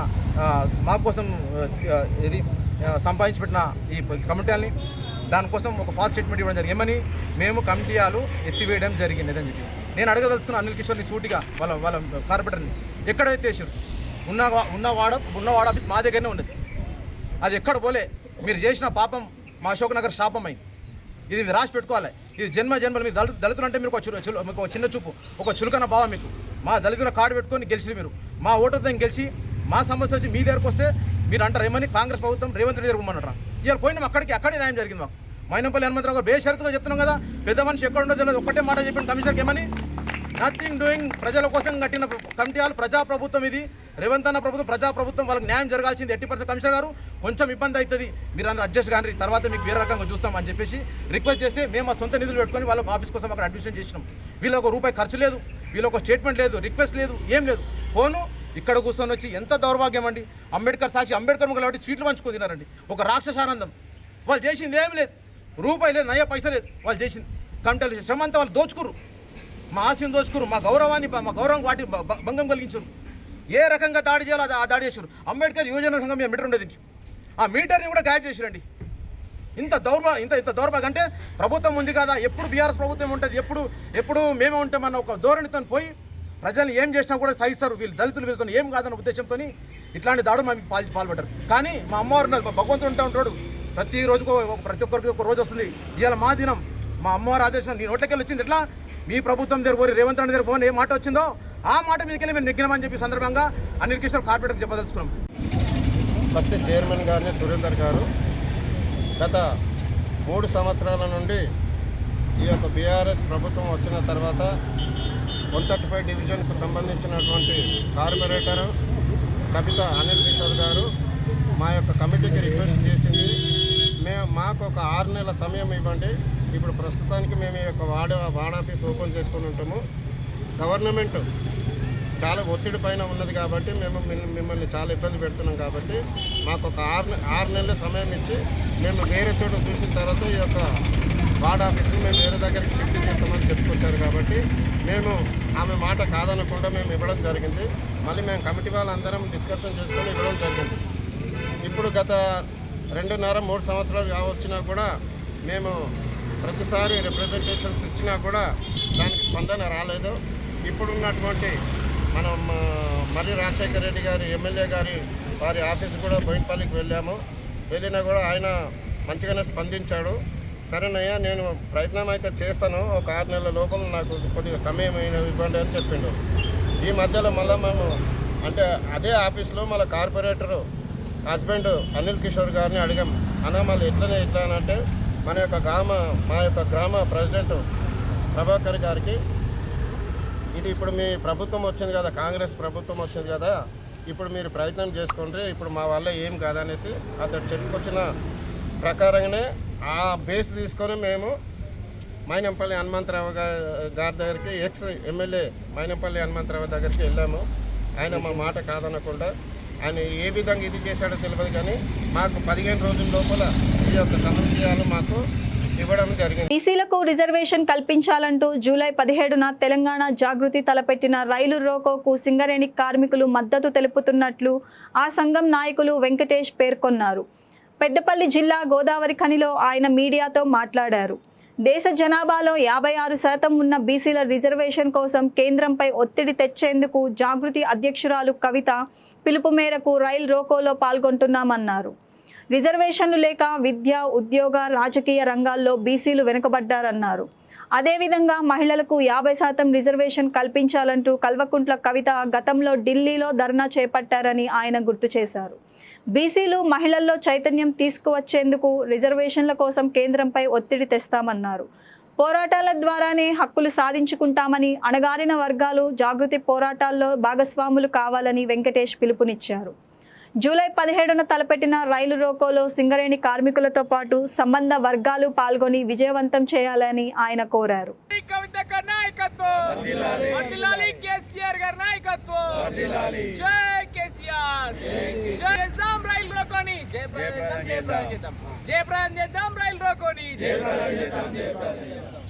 మా కోసం ఇది సంపాదించి పెట్టిన ఈ కమిటీలని దానికోసం ఒక ఫాల్స్ స్టేట్మెంట్ ఇవ్వడం జరిగింది. ఏమని మేము కమిటీలు ఎత్తివేయడం జరిగింది అని చెప్పి నేను అడగదలుచుకున్న అనిల్ కిషోర్ని సూటిగా వాళ్ళ కార్పొరేటర్ని ఎక్కడైతే వేసారు ఉన్నవాడ ఆఫీస్ మా దగ్గరనే ఉన్నది, అది ఎక్కడ పోలే. మీరు చేసిన పాపం మా అశోక్ నగర్ శాపం అయింది. ఇది రాసి పెట్టుకోవాలి. ఇది జన్మలు మీరు దళితులు అంటే మీరు మీకు ఒక చిన్న చూపు, ఒక చులకన భావం. మీకు మా దళితుల కార్డు పెట్టుకొని గెలిచి మీరు మా ఓటుతో గెలిచి మా సమస్య వచ్చి మీ దగ్గరకు వస్తే మీరు అంటారు ఏమని కాంగ్రెస్ ప్రభుత్వం రేవంత్ రెడ్డి దగ్గర ఉమ్మన్నారా? ఇవాళ పోయినాం అక్కడే న్యాయం జరిగింది. మాకు మైనంపల్లి హనుమంతరావు గారు బేషరతుగా చెప్తున్నాం కదా, పెద్ద మనిషి ఎక్కడ ఉండదో తెలియదు, ఒక్కటే మాట చెప్పిన కమిషనర్కి ఏమని నథింగ్ డూయింగ్, ప్రజల కోసం కట్టిన కమిటీలు ప్రజాప్రభుత్వం, ఇది రేవంత్ అన్న ప్రభుత్వం ప్రజాప్రభుత్వం, వాళ్ళకి న్యాయం జరగాల్సింది. 80% కమిషనర్ గారు కొంచెం ఇబ్బంది అవుతుంది, మీరు అందరూ అడ్జస్ట్ కానీ తర్వాత మీకు వేరే రకంగా చూస్తామని చెప్పేసి రిక్వెస్ట్ చేస్తే మేము మా సొంత నిధులు పెట్టుకొని వాళ్ళ ఆఫీస్ కోసం అక్కడ అడ్మిషన్ చేసినాం. వీళ్ళకి ఒక రూపాయి ఖర్చు లేదు, వీళ్ళకి ఒక స్టేట్మెంట్ లేదు, రిక్వెస్ట్ లేదు, ఏం లేదు. ఫోను ఇక్కడ కూర్చొని వచ్చి ఎంత దౌర్భాగ్యం అండి. అంబేద్కర్ సాక్షి అంబేద్కర్ ముగ్గులు కాబట్టి స్వీట్లు పంచుకొని తినారండి. ఒక రాక్షసానందం. వాళ్ళు చేసింది ఏం లేదు, రూపాయి లేదు, నయ్య పైసా లేదు. వాళ్ళు చేసింది కమిటీలు శ్రమ అంతా వాళ్ళు దోచుకురు, మా ఆశయం దోచుకురు, మా గౌరవం వాటి భంగం కలిగించారు. ఏ రకంగా దాడి చేయాలో ఆ దాడి చేశారు. అంబేద్కర్ యువజన సంఘం మీటర్ ఉండేది, ఆ మీటర్ని కూడా గాయబ్ చేశారండి. ఇంత దౌర్భాగ్యం అంటే ప్రభుత్వం ఉంది కదా, ఎప్పుడు బీఆర్ఎస్ ప్రభుత్వం ఉంటుంది, ఎప్పుడు మేమే ఉంటామన్న ఒక ధోరణితో పోయి ప్రజల్ని ఏం చేసినా కూడా సహిస్తారు. వీళ్ళు దళితులు వీళ్ళతో ఏం కాదన్న ఉద్దేశంతో ఇట్లాంటి దాడులు మాకు పాల్పడ్డారు. కానీ మా అమ్మవారు ఉన్నారు, మా భగవంతుడు ఉంటాడు. ప్రతి ఒక్కరికి ఒక రోజు వస్తుంది. ఇవాళ మా దినం, మా అమ్మవారి ఆదేశం నీ నోట్లకెళ్ళి వచ్చింది. ఎట్లా మీ ప్రభుత్వం దగ్గర పోయి రేవంత్ రెడ్డి దగ్గర పోని ఏ మాట వచ్చిందో ఆ మాట మీదకెళ్ళి మేము నెగ్గినామని చెప్పి సందర్భంగా అనిల్ కిషోర్ కార్పొరేటర్కి చెప్పదలుచుకున్నాం. ఫస్ట్ చైర్మన్ గారిని సురేందర్ గారు గత 3 సంవత్సరాల నుండి ఈ యొక్క బీఆర్ఎస్ ప్రభుత్వం వచ్చిన తర్వాత 135 డివిజన్కు సంబంధించినటువంటి కార్పొరేటర్ సబితా అనిల్ కిషోర్ గారు మా యొక్క కమిటీకి రిక్వెస్ట్ చేసింది, మాకు ఒక 6 నెలల సమయం ఇవ్వండి. ఇప్పుడు ప్రస్తుతానికి మేము ఈ యొక్క వార్డ్ ఆఫీస్ ఓపెన్ చేసుకొని ఉంటాము. గవర్నమెంట్ చాలా ఒత్తిడి పైన ఉన్నది కాబట్టి మేము మిమ్మల్ని చాలా ఇబ్బంది పెడుతున్నాం కాబట్టి మాకు ఒక 6 నెలల సమయం ఇచ్చి మేము వేరే చోట చూసిన తర్వాత ఈ యొక్క వార్డ్ ఆఫీస్ని మేము వేరే దగ్గరికి షిఫ్ట్ చేస్తామని చెప్పుకొచ్చారు. కాబట్టి మేము ఆమె మాట కాదనకుండా మేము ఇవ్వడం జరిగింది. మళ్ళీ మేము కమిటీ వాళ్ళందరం డిస్కషన్ చేసుకొని ఇవ్వడం జరిగింది. ఇప్పుడు గత 2.5-3 సంవత్సరాలు కావచ్చినా కూడా మేము ప్రతిసారి రిప్రజెంటేషన్స్ ఇచ్చినా కూడా దానికి స్పందన రాలేదు. ఇప్పుడున్నటువంటి మనం మర్రి రాజశేఖర రెడ్డి గారి ఎమ్మెల్యే గారి వారి ఆఫీస్ కూడా బోయినపల్లికి వెళ్ళినా కూడా ఆయన మంచిగానే స్పందించాడు. సరేనయ్యా నేను ప్రయత్నం అయితే చేస్తాను, ఒక 6 నెలల లోపల నాకు కొద్దిగా సమయం ఇవ్వండి అని చెప్పిండు. ఈ మధ్యలో మళ్ళీ మేము అంటే అదే ఆఫీస్లో మళ్ళీ కార్పొరేటరు హస్బెండ్ అనిల్ కిషోర్ గారిని అడిగాం, అన్న మళ్ళీ ఎట్లా అని అంటే మా యొక్క గ్రామ ప్రెసిడెంట్ ప్రభాకర్ గారికి ఇది ఇప్పుడు మీ ప్రభుత్వం వచ్చింది కదా, కాంగ్రెస్ ప్రభుత్వం వచ్చింది కదా, ఇప్పుడు మీరు ప్రయత్నం చేసుకోండి, ఇప్పుడు మా వల్ల ఏం కాదనేసి అతడు చెప్పుకొచ్చిన ప్రకారంగానే ఆ బేస్ తీసుకొని మేము మైనంపల్లి హనుమంతరావు గారి దగ్గరికి ఎక్స్ ఎమ్మెల్యే మైనంపల్లి హనుమంతరావు దగ్గరికి వెళ్ళాము. ఆయన మా మాట కాదనకుండా ఆయన ఏ విధంగా ఇది చేశాడో తెలియదు కానీ మాకు 15 రోజుల లోపల ఈ యొక్క సమస్యలు మాకు ఇవ్వడం జరిగింది. బీసీలకు రిజర్వేషన్ కల్పించాలంటూ జూలై 17న తెలంగాణ జాగృతి తలపెట్టిన రైలు రోకోకు సింగరేణి కార్మికులు మద్దతు తెలుపుతున్నట్లు ఆ సంఘం నాయకులు వెంకటేష్ పేర్కొన్నారు. పెద్దపల్లి జిల్లా గోదావరి ఖనిలో ఆయన మీడియాతో మాట్లాడారు. దేశ జనాభాలో 56% ఉన్న బీసీల రిజర్వేషన్ కోసం కేంద్రంపై ఒత్తిడి తెచ్చేందుకు జాగృతి అధ్యక్షురాలు కవిత పిలుపు మేరకు రైలు రోకోలో పాల్గొంటున్నామన్నారు. రిజర్వేషన్లు లేక విద్య, ఉద్యోగ, రాజకీయ రంగాల్లో బీసీలు వెనుకబడ్డారన్నారు. అదేవిధంగా మహిళలకు 50% రిజర్వేషన్ కల్పించాలంటూ కల్వకుంట్ల కవిత గతంలో ఢిల్లీలో ధర్నా చేపట్టారని ఆయన గుర్తు చేశారు. బీసీలు మహిళల్లో చైతన్యం తీసుకువచ్చేందుకు రిజర్వేషన్ల కోసం కేంద్రంపై ఒత్తిడి తెస్తామన్నారు. పోరాటాల ద్వారానే హక్కులు సాధించుకుంటామని, అణగారిన వర్గాలు జాగృతి పోరాటాల్లో భాగస్వాములు కావాలని వెంకటేష్ పిలుపునిచ్చారు. జూలై 17న తలపెట్టిన రైలు రోకోలో సింగరేణి కార్మికులతో పాటు సంబంధ వర్గాలు పాల్గొని విజయవంతం చేయాలని ఆయన కోరారు.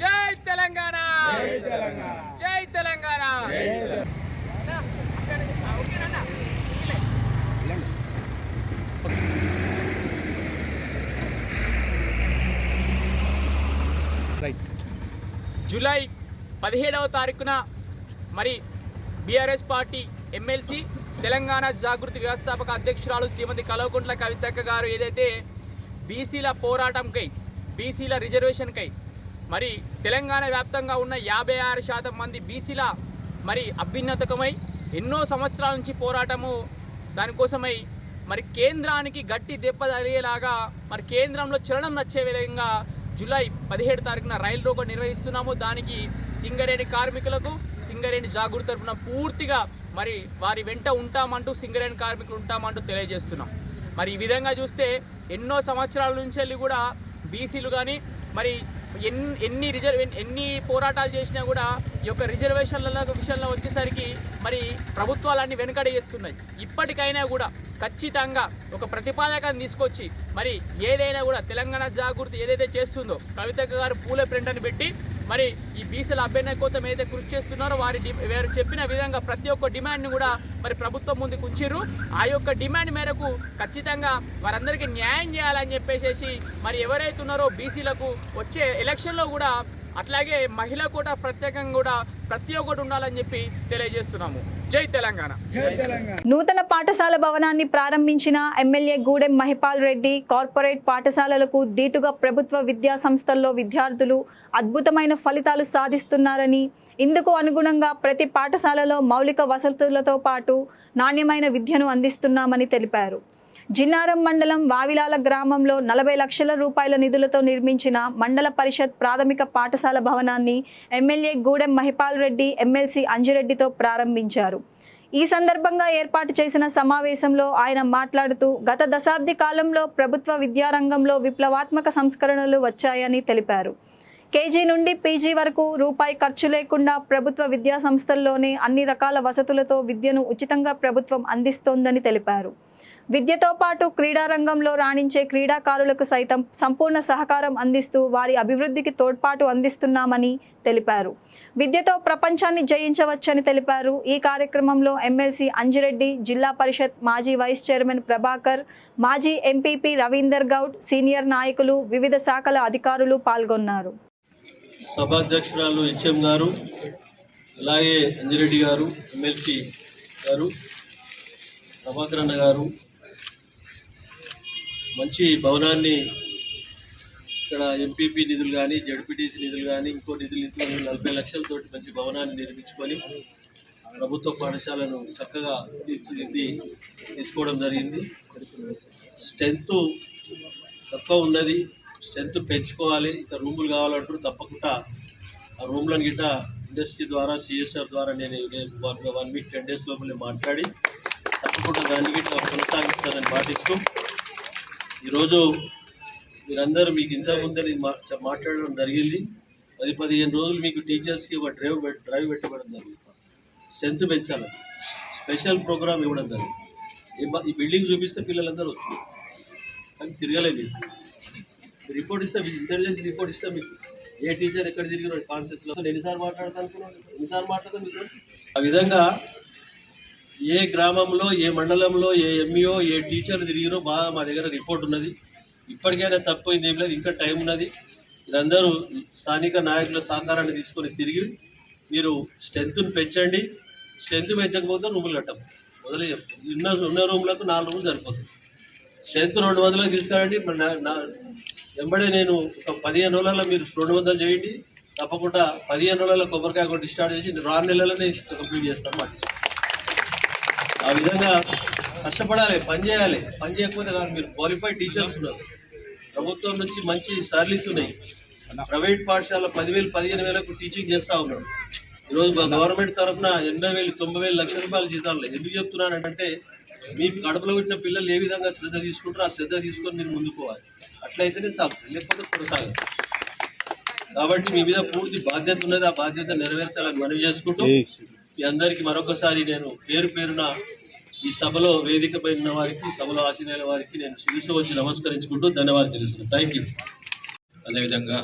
జై తెలంగాణ, జై తెలంగాణ. జూలై 17వ తారీఖున మరి బీఆర్ఎస్ పార్టీ ఎమ్మెల్సీ తెలంగాణ జాగృతి వ్యవస్థాపక అధ్యక్షురాలు శ్రీమతి కల్వకుంట్ల కవితక్క గారు ఏదైతే బీసీల పోరాటంకై, బీసీల రిజర్వేషన్కై మరి తెలంగాణ వ్యాప్తంగా ఉన్న 56% మంది బీసీల మరి అభ్యున్నతకమై ఎన్నో సంవత్సరాల నుంచి పోరాటము దానికోసమై మరి కేంద్రానికి గట్టి దెబ్బ తగిలేలాగా మరి కేంద్రంలో చలనం నచ్చే విధంగా జూలై 17 తారీఖున రైలు రోకో నిర్వహిస్తున్నాము. దానికి సింగరేణి కార్మికులకు సింగరేణి జాగృతి తరపున పూర్తిగా మరి వారి వెంట ఉంటామంటూ, సింగరేణి కార్మికులు ఉంటామంటూ తెలియజేస్తున్నాం. మరి ఈ విధంగా చూస్తే ఎన్నో సంవత్సరాల నుంచి వెళ్ళి కూడా బీసీలు కానీ మరి ఎన్ని పోరాటాలు చేసినా కూడా ఈ యొక్క రిజర్వేషన్ల విషయంలో వచ్చేసరికి మరి ప్రభుత్వాలన్నీ వెనుకడ చేస్తున్నాయి. ఇప్పటికైనా కూడా ఖచ్చితంగా ఒక ప్రతిపాదకను తీసుకొచ్చి మరి ఏదైనా కూడా తెలంగాణ జాగృతి ఏదైతే చేస్తుందో కవితక్క గారు పూల ప్రింట్ అని పెట్టి మరి ఈ బీసీల అభ్యున్నతి కోసం ఏదైతే కృషి చేస్తున్నారో వారు చెప్పిన విధంగా ప్రతి ఒక్క డిమాండ్ని కూడా మరి ప్రభుత్వం ముందుకు ఉంచిర్రు. ఆ యొక్క డిమాండ్ మేరకు ఖచ్చితంగా వారందరికీ న్యాయం చేయాలని చెప్పేసి మరి ఎవరైతే ఉన్నారో బీసీలకు వచ్చే ఎలక్షన్లో కూడా అట్లాగే మహిళా కోట ప్రత్యేకంగా కూడా ప్రతి ఒక్కటి ఉండాలని చెప్పి తెలియజేస్తున్నాము. జై తెలంగాణ. నూతన పాఠశాల భవనాన్ని ప్రారంభించిన ఎమ్మెల్యే గూడెం మహిపాల్ రెడ్డి కార్పొరేట్ పాఠశాలలకు దీటుగా ప్రభుత్వ విద్యా సంస్థల్లో విద్యార్థులు అద్భుతమైన ఫలితాలు సాధిస్తున్నారని, ఇందుకు అనుగుణంగా ప్రతి పాఠశాలలో మౌలిక వసతులతో పాటు నాణ్యమైన విద్యను అందిస్తున్నామని తెలిపారు. జిన్నారం మండలం వావిలాల గ్రామంలో 40 లక్షల రూపాయల నిధులతో నిర్మించిన మండల పరిషత్ ప్రాథమిక పాఠశాల భవనాన్ని ఎమ్మెల్యే గూడెం మహిపాల్ రెడ్డి ఎమ్మెల్సీ అంజిరెడ్డితో ప్రారంభించారు. ఈ సందర్భంగా ఏర్పాటు చేసిన సమావేశంలో ఆయన మాట్లాడుతూ గత దశాబ్ది కాలంలో ప్రభుత్వ విద్యారంగంలో విప్లవాత్మక సంస్కరణలు వచ్చాయని తెలిపారు. కేజీ నుండి పీజీ వరకు రూపాయి ఖర్చు లేకుండా ప్రభుత్వ విద్యా సంస్థల్లోనే అన్ని రకాల వసతులతో విద్యను ఉచితంగా ప్రభుత్వం అందిస్తోందని తెలిపారు. విద్యతో పాటు క్రీడా రంగంలో రాణించే క్రీడాకారులకు సైతం సంపూర్ణ సహకారం అందిస్తూ వారి అభివృద్ధికి తోడ్పాటు అందిస్తున్నామని తెలిపారు. విద్యతో ప్రపంచాన్ని జయించవచ్చని తెలిపారు. ఈ కార్యక్రమంలో ఎమ్మెల్సీ అంజిరెడ్డి, జిల్లా పరిషత్ మాజీ వైస్ చైర్మన్ ప్రభాకర్, మాజీ ఎంపీపీ రవీందర్ గౌడ్, సీనియర్ నాయకులు, వివిధ శాఖల అధికారులు పాల్గొన్నారు. సభాధ్యక్షురాలు హెచ్ఎం గారు, అలాగే అంజిరెడ్డి గారు, ఎమ్మెల్సీ గారు, ప్రభాకర్ అన్న గారు మంచి భవనాన్ని ఇక్కడ ఎంపీపీ నిధులు కానీ, జడ్పీటీసీ నిధులు కానీ, ఇంకో నిధులు 40 లక్షలతోటి మంచి భవనాన్ని నిర్మించుకొని ప్రభుత్వ పాఠశాలను చక్కగా తీర్చిదిద్ది తీసుకోవడం జరిగింది. స్ట్రెంత్ తక్కువ ఉన్నది, స్ట్రెంత్ పెంచుకోవాలి. ఇక రూములు కావాలంటారు, తప్పకుండా ఆ రూమ్లను గిట్ట ఇండస్ట్రీ ద్వారా, సిఎస్ఆర్ ద్వారా నేను 1 వీక్ 10 డేస్ లోపలే మాట్లాడి తప్పకుండా దాన్ని గిట్ట కొనసాగిస్తానని పాటిస్తూ ఈరోజు మీరందరూ మీకు ఇంతకుముందే మాట్లాడడం జరిగింది. 10-15 రోజులు మీకు టీచర్స్కి ఒక డ్రైవ్ పెట్టబడడం జరిగింది. స్ట్రెంత్ పెంచాలి, స్పెషల్ ప్రోగ్రామ్ ఇవ్వడం జరిగింది. ఈ బిల్డింగ్ చూపిస్తే పిల్లలందరూ వచ్చారు కానీ తిరగలేదు. రిపోర్ట్ ఇస్తే, ఇంటెలిజెన్స్ రిపోర్ట్ ఇస్తే మీకు ఏ టీచర్ ఎక్కడ తిరిగిన కాన్సెప్ట్స్లో ఎన్నిసార్లు మాట్లాడతాను మీకు. ఆ విధంగా ఏ గ్రామంలో, ఏ మండలంలో, ఏ ఎంఈఓ, ఏ టీచర్ తిరిగిరో బాగా మా దగ్గర రిపోర్ట్ ఉన్నది. ఇప్పటికైనా తప్పైంది ఏం లేదు, ఇంకా టైం ఉన్నది. మీరందరూ స్థానిక నాయకుల సహకారాన్ని తీసుకొని తిరిగి మీరు స్ట్రెంత్ను పెంచండి. స్ట్రెంత్ పెంచకపోతే రూములు కట్టం మొదలే చెప్తాం. ఉన్న రూములకు 4 రూములు సరిపోతుంది. స్ట్రెంత్ 200 తీసుకురండి. వెంబడే నేను ఒక 15 రోజులలో మీరు 200 చేయండి. తప్పకుండా 15 రోజులలో కొబ్బరికాయ కొట్టి స్టార్ట్ చేసి 6 నెలలనే కంప్లీట్ చేస్తాను. మాట ఆ విధంగా కష్టపడాలి, పని చేయాలి. పని చేయకపోతే కాదు. మీరు క్వాలిఫైడ్ టీచర్స్ ఉన్నారు, ప్రభుత్వం నుంచి మంచి సాలరీస్ ఉన్నాయి. ప్రైవేట్ పాఠశాల 10,000 15,000కు టీచింగ్ చేస్తూ ఉన్నాడు. ఈరోజు గవర్నమెంట్ తరఫున 80,000 90,000 లక్షల రూపాయల జీతాలు ఉన్నాయి. ఎందుకు చెప్తున్నానంటే మీ కడుపులో పెట్టిన పిల్లలు ఏ విధంగా శ్రద్ధ తీసుకుంటారో ఆ శ్రద్ధ తీసుకొని మీరు ముందుకు పోవాలి. అట్లయితేనే సాగుతుంది, లేకపోతే కొనసాగదు. కాబట్టి మీ మీద పూర్తి బాధ్యత ఉన్నది. ఆ బాధ్యత నెరవేర్చాలని మనవి చేసుకుంటూ మీ అందరికీ మరొకసారి నేను పేరు పేరున ఈ సభలో వేదికపై ఉన్న వారికి, సభలో ఆశీనుల వారికి నేను శిరస్సు వచ్చి నమస్కరించుకుంటూ ధన్యవాదాలు తెలుస్తున్నాను. Thank you. అదేవిధంగా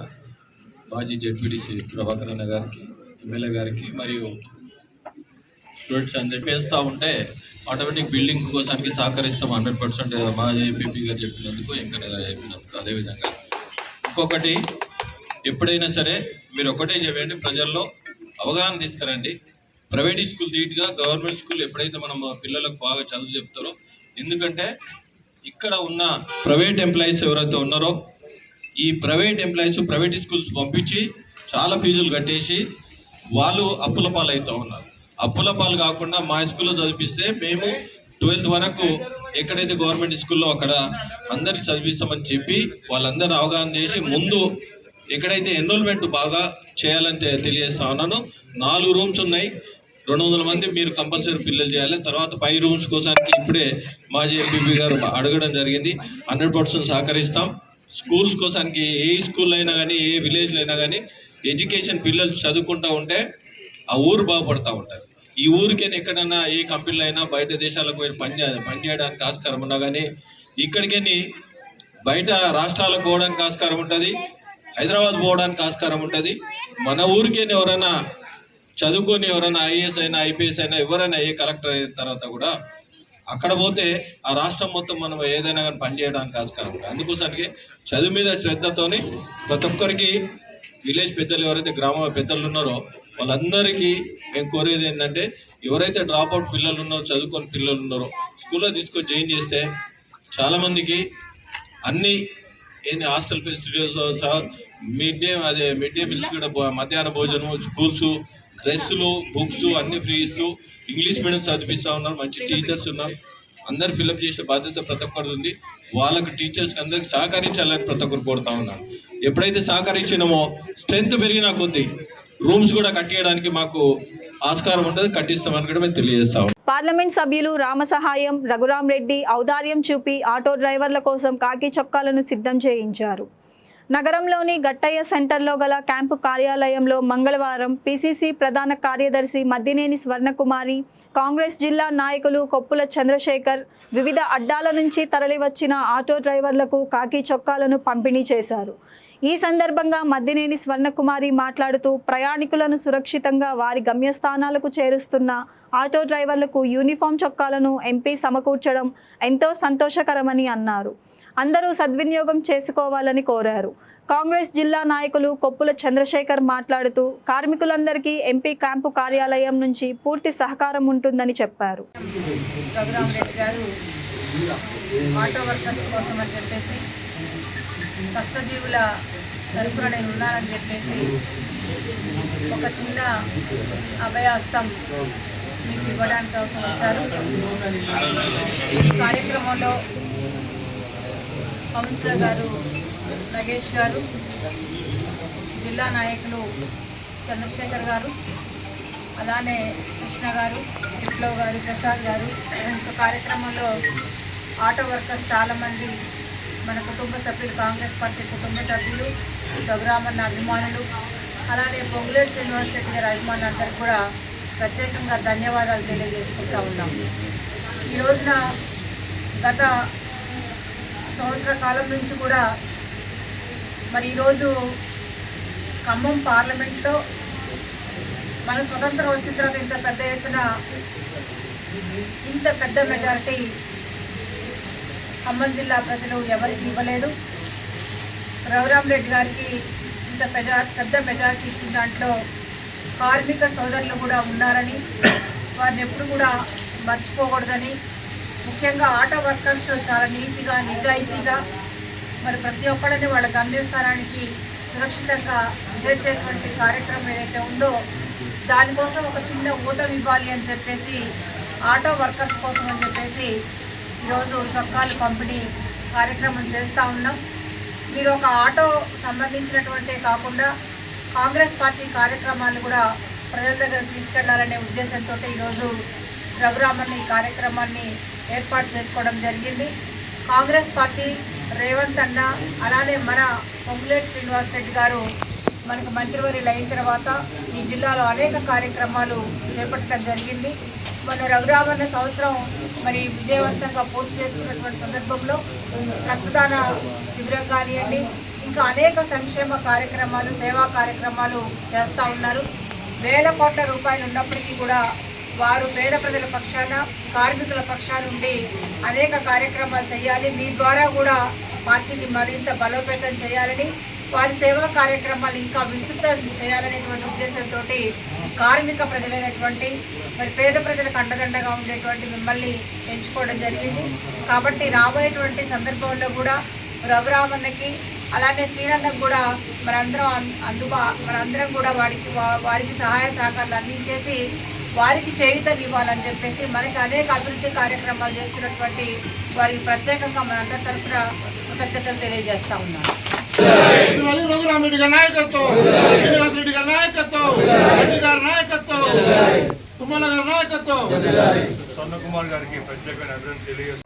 మాజీ జెడ్పీటీసీ ప్రభాకర్ అన్న గారికి, ఎమ్మెల్యే గారికి మరియు స్టూడెంట్స్ అందరూ చేస్తూ ఉంటే ఆటోమేటిక్ బిల్డింగ్ కోసానికి సహకరిస్తాం 100%. మాజీ ఎంపీపీ గారు చెప్పినందుకు, వెంకన్న గారు చెప్పినందుకు. అదేవిధంగా ఇంకొకటి, ఎప్పుడైనా సరే మీరు ఒకటే చేయండి, ప్రజల్లో అవగాహన తీసుకురండి. ప్రైవేట్ స్కూల్ ధీటుగా గవర్నమెంట్ స్కూల్ ఎప్పుడైతే మనం పిల్లలకు బాగా చదువు చెప్తారో, ఎందుకంటే ఇక్కడ ఉన్న ప్రైవేట్ ఎంప్లాయీస్ ఎవరైతే ఉన్నారో ఈ ప్రైవేట్ ఎంప్లాయీస్ ప్రైవేట్ స్కూల్స్ పంపించి చాలా ఫీజులు కట్టేసి వాళ్ళు అప్పుల పాలు అవుతూ ఉన్నారు. అప్పుల పాలు కాకుండా మా స్కూల్లో చదివిస్తే మేము 12th వరకు ఎక్కడైతే గవర్నమెంట్ స్కూల్లో అక్కడ అందరికి చదివిస్తామని చెప్పి వాళ్ళందరూ అవగాహన చేసి ముందు ఎక్కడైతే ఎన్రోల్మెంట్ బాగా చేయాలని తెలియజేస్తా ఉన్నాను. 4 రూమ్స్ ఉన్నాయి, 200 మంది మీరు కంపల్సరీ పిల్లలు చేయాలి. తర్వాత 5 రూమ్స్ కోసానికి ఇప్పుడే మాజీ ఎంపీపీ గారు అడగడం జరిగింది. 100% సహకరిస్తాం. స్కూల్స్ కోసానికి ఏ స్కూల్ అయినా కానీ, ఏ విలేజ్లో అయినా కానీ ఎడ్యుకేషన్ పిల్లలు చదువుకుంటూ ఉంటే ఆ ఊరు బాగుపడుతూ ఉంటారు. ఈ ఊరికైనా ఎక్కడైనా ఏ కంపెనీలు అయినా బయట దేశాలకు పోయి పనిచేయడానికి ఆస్కారం ఉన్నా కానీ, ఇక్కడికని బయట రాష్ట్రాలకు పోవడానికి ఆస్కారం ఉంటుంది, హైదరాబాద్ పోవడానికి ఆస్కారం ఉంటుంది. మన ఊరికైనా ఎవరైనా చదువుకొని ఎవరైనా ఐఏఎస్ అయినా ఐపీఎస్ అయినా ఎవరైనా ఏ కలెక్టర్ అయిన తర్వాత కూడా అక్కడ పోతే ఆ రాష్ట్రం మొత్తం మనం ఏదైనా కానీ పనిచేయడానికి ఆస్కారం ఉంటుంది. అందుకోసానికి చదువు మీద శ్రద్ధతోని ప్రతి ఒక్కరికి విలేజ్ పెద్దలు ఎవరైతే గ్రామ పెద్దలు ఉన్నారో వాళ్ళందరికీ మేము కోరేది ఏంటంటే, ఎవరైతే డ్రాప్అవుట్ పిల్లలు ఉన్నారో, చదువుకొని పిల్లలు ఉన్నారో స్కూల్లో తీసుకొని జాయిన్ చేస్తే చాలామందికి అన్నీ ఏంటి hostel facilities, mid day meals కూడా, మధ్యాహ్న భోజనం, స్కూల్స్, డ్రెస్సులు, బుక్స్ అన్నీ ఫ్రీ ఇస్తూ ఇంగ్లీష్ మీడియం చదివిస్తూ ఉన్నారు. మంచి టీచర్స్ ఉన్నారు. అందరు ఫిల్అప్ చేసే బాధ్యత ప్రతి ఒక్కరిది ఉంది. వాళ్ళకి టీచర్స్కి అందరికి సహకరించాలని ప్రతి ఒక్కరు కోరుతా ఉన్నాను. ఎప్పుడైతే సహకరించినామో స్ట్రెంత్ పెరిగినా కొద్ది రూమ్స్ కూడా కట్టేయడానికి మాకు ఆస్కారం ఉంటుంది, కట్టిస్తామని కూడా మేము తెలియజేస్తాం. పార్లమెంట్ సభ్యులు రామసహాయం రఘురాం రెడ్డి ఔదార్యం చూపి ఆటో డ్రైవర్ల కోసం కాకి చొక్కాలను సిద్ధం చేయించారు. నగరంలోని గట్టయ్య సెంటర్లో గల క్యాంపు కార్యాలయంలో మంగళవారం పిసిసి ప్రధాన కార్యదర్శి మద్దినేని స్వర్ణకుమారి, కాంగ్రెస్ జిల్లా నాయకులు కొప్పుల చంద్రశేఖర్ వివిధ అడ్డాల నుంచి తరలివచ్చిన ఆటో డ్రైవర్లకు కాకి చొక్కాలను పంపిణీ చేశారు. ఈ సందర్భంగా మద్దినేని స్వర్ణకుమారి మాట్లాడుతూ ప్రయాణికులను సురక్షితంగా వారి గమ్యస్థానాలకు చేరుస్తున్న ఆటో డ్రైవర్లకు యూనిఫామ్ చొక్కాలను ఎంపీ సమకూర్చడం ఎంతో సంతోషకరమని అన్నారు. అందరూ సద్వినియోగం చేసుకోవాలని కోరారు. కాంగ్రెస్ జిల్లా నాయకులు కొప్పుల చంద్రశేఖర్ మాట్లాడుతూ కార్మికులందరికీ ఎంపీ క్యాంపు కార్యాలయం నుంచి పూర్తి సహకారం ఉంటుందని చెప్పారు. రఘురాం రెడ్డి గారు ఆటో వర్కర్స్ కోసం అని చెప్పేసి, కష్టజీవుల తరపున నేను ఉన్నానని చెప్పేసి ఒక చిన్న అభయహస్తం మీకు ఇవ్వడానికి అవసరం వచ్చారు. ఈ కార్యక్రమంలో కౌన్సిలర్ గారు నగేష్ గారు, జిల్లా నాయకులు చంద్రశేఖర్ గారు, అలానే కృష్ణ గారు, విప్లవ్ గారు, ప్రసాద్ గారు, ఇంకొక కార్యక్రమంలో ఆటో వర్కర్స్ చాలామంది మన కుటుంబ సభ్యులు, కాంగ్రెస్ పార్టీ కుటుంబ సభ్యులు, రఘురామన్న అభిమానులు, అలానే పొంగులేరు శ్రీనివాస్ రెడ్డి గారి అభిమానులందరికీ కూడా ప్రత్యేకంగా ధన్యవాదాలు తెలియజేసుకుంటూ ఉన్నాం. ఈ రోజున గత సంవత్సర కాలం నుంచి కూడా మరి ఈరోజు ఖమ్మం పార్లమెంట్లో మనకు స్వతంత్రం వచ్చిన తర్వాత ఇంత పెద్ద ఎత్తున ఇంత పెద్ద మెజారిటీ ఖమ్మం జిల్లా ప్రజలు ఎవరికి ఇవ్వలేదు. రఘురాం రెడ్డి గారికి ఇంత పెద్ద మెజారిటీ ఇచ్చిన దాంట్లో కార్మిక సోదరులు కూడా ఉన్నారని, వారిని ఎప్పుడు కూడా మర్చిపోకూడదని, ముఖ్యంగా ఆటో వర్కర్స్ చాలా నీతిగా నిజాయితీగా మరి ప్రతి ఒక్కరిని వాళ్ళ గమ్యస్థానానికి సురక్షితంగా చేర్చేటువంటి కార్యక్రమం ఏదైతే ఉందో దానికోసం ఒక చిన్న ఊతం ఇవ్వాలి అని చెప్పేసి ఆటో వర్కర్స్ కోసం అని చెప్పేసి ఈరోజు చొక్కాలు పంపిణీ కార్యక్రమం చేస్తూ ఉన్నాం. మీరు ఒక ఆటో సంబంధించినటువంటే కాకుండా కాంగ్రెస్ పార్టీ కార్యక్రమాలు కూడా ప్రజల దగ్గర తీసుకెళ్లాలనే ఉద్దేశంతో ఈరోజు రఘురామన్ ఈ కార్యక్రమాన్ని ఏర్పాటు చేసుకోవడం జరిగింది. కాంగ్రెస్ పార్టీ రేవంత్ అన్న అలానే మన పొంగులేటి శ్రీనివాస్ రెడ్డి గారు మనకు మంత్రివర్యులు అయిన తర్వాత ఈ జిల్లాలో అనేక కార్యక్రమాలు చేపట్టడం జరిగింది. మన రఘురామన్న సంవత్సరం మరి విజయవంతంగా పూర్తి చేసుకున్నటువంటి సందర్భంలో రక్తదాన శిబిరం కానివ్వండి, ఇంకా అనేక సంక్షేమ కార్యక్రమాలు సేవా కార్యక్రమాలు చేస్తూ ఉన్నారు. వేల కోట్ల రూపాయలు ఉన్నప్పటికీ కూడా వారు పేద ప్రజల పక్షాన కార్మికుల పక్షాన ఉండి అనేక కార్యక్రమాలు చేయాలి, మీ ద్వారా కూడా పార్టీని మరింత బలోపేతం చేయాలని, వారి సేవా కార్యక్రమాలు ఇంకా విస్తృతం చేయాలనేటువంటి ఉద్దేశంతో కార్మిక ప్రజలైనటువంటి మరి పేద ప్రజలకు అండదండగా ఉండేటువంటి మిమ్మల్ని ఎంచుకోవడం జరిగింది. కాబట్టి రాబోయేటువంటి సందర్భంలో కూడా రఘురామన్నకి అలానే శ్రీనన్నకు కూడా మనందరం కూడా వారికి సహాయ సహకారాలు అందించేసి వారికి చేయూతలు ఇవ్వాలని చెప్పేసి మనకి అనేక అభివృద్ధి కార్యక్రమాలు చేస్తున్నటువంటి వారికి ప్రత్యేకంగా మనందరి తరఫున కృతజ్ఞతలు తెలియజేస్తా ఉన్నాను. రఘురామరెడ్డి గారి నాయకత్వం, శ్రీనివాస్ రెడ్డి గారి నాయకత్వం, రెడ్డి గారి నాయకత్వం, తుమ్మల గారి నాయకత్వం.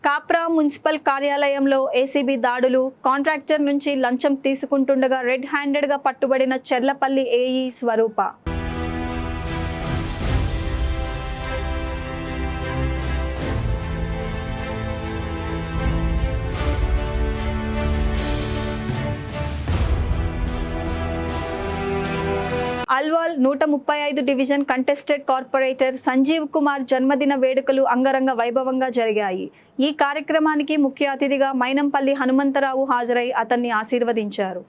కాప్రా మున్సిపల్ కార్యాలయంలో ఏసీబీ దాడులు, కాంట్రాక్టర్ నుంచి లంచం తీసుకుంటుండగా రెడ్ హ్యాండెడ్గా పట్టుబడిన Cherlapalli AE Swarupa. Alwal 135 division contested corporator Sanjeev Kumar జన్మదిన వేడుకలు అంగరంగ వైభవంగా జరిగాయి. ఈ కార్యక్రమానికి ముఖ్య అతిథిగా మైనంపల్లి హనుమంతరావు హాజరై అతన్ని ఆశీర్వదించారు.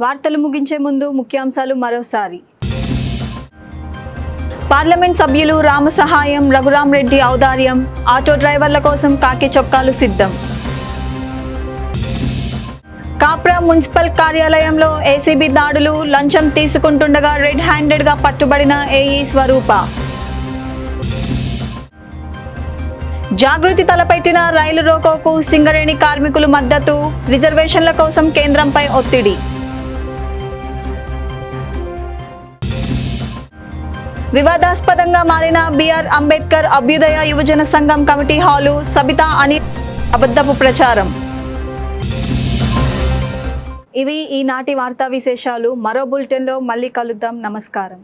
వార్తలు ముగించే ముందు ముఖ్యాంశాలు మరోసారి. పార్లమెంట్ సభ్యులు రామసహాయం రఘురామరెడ్డి ఔదార్యం, ఆటో డ్రైవర్ల కోసం కాకి చొక్కాలు సిద్ధం. కాప్రా మున్సిపల్ కార్యాలయంలో ఏసీబీ దాడులు, లంచం తీసుకుంటుండగా రెడ్ హ్యాండెడ్గా పట్టుబడిన ఏఈ స్వరూప. జాగృతి తలపెట్టిన రైలు రోకోకు సింగరేణి కార్మికులు మద్దతు, రిజర్వేషన్ల కోసం కేంద్రంపై ఒత్తిడి. వివాదాస్పదంగా మారిన బిఆర్ అంబేద్కర్ అభ్యుదయ యువజన సంఘం కమిటీ హాలు, సబితా అని అబద్ధపు ప్రచారం. ఇవి ఈనాటి వార్తా విశేషాలు. మరో బులెటిన్లో మళ్ళీ కలుద్దాం. నమస్కారం.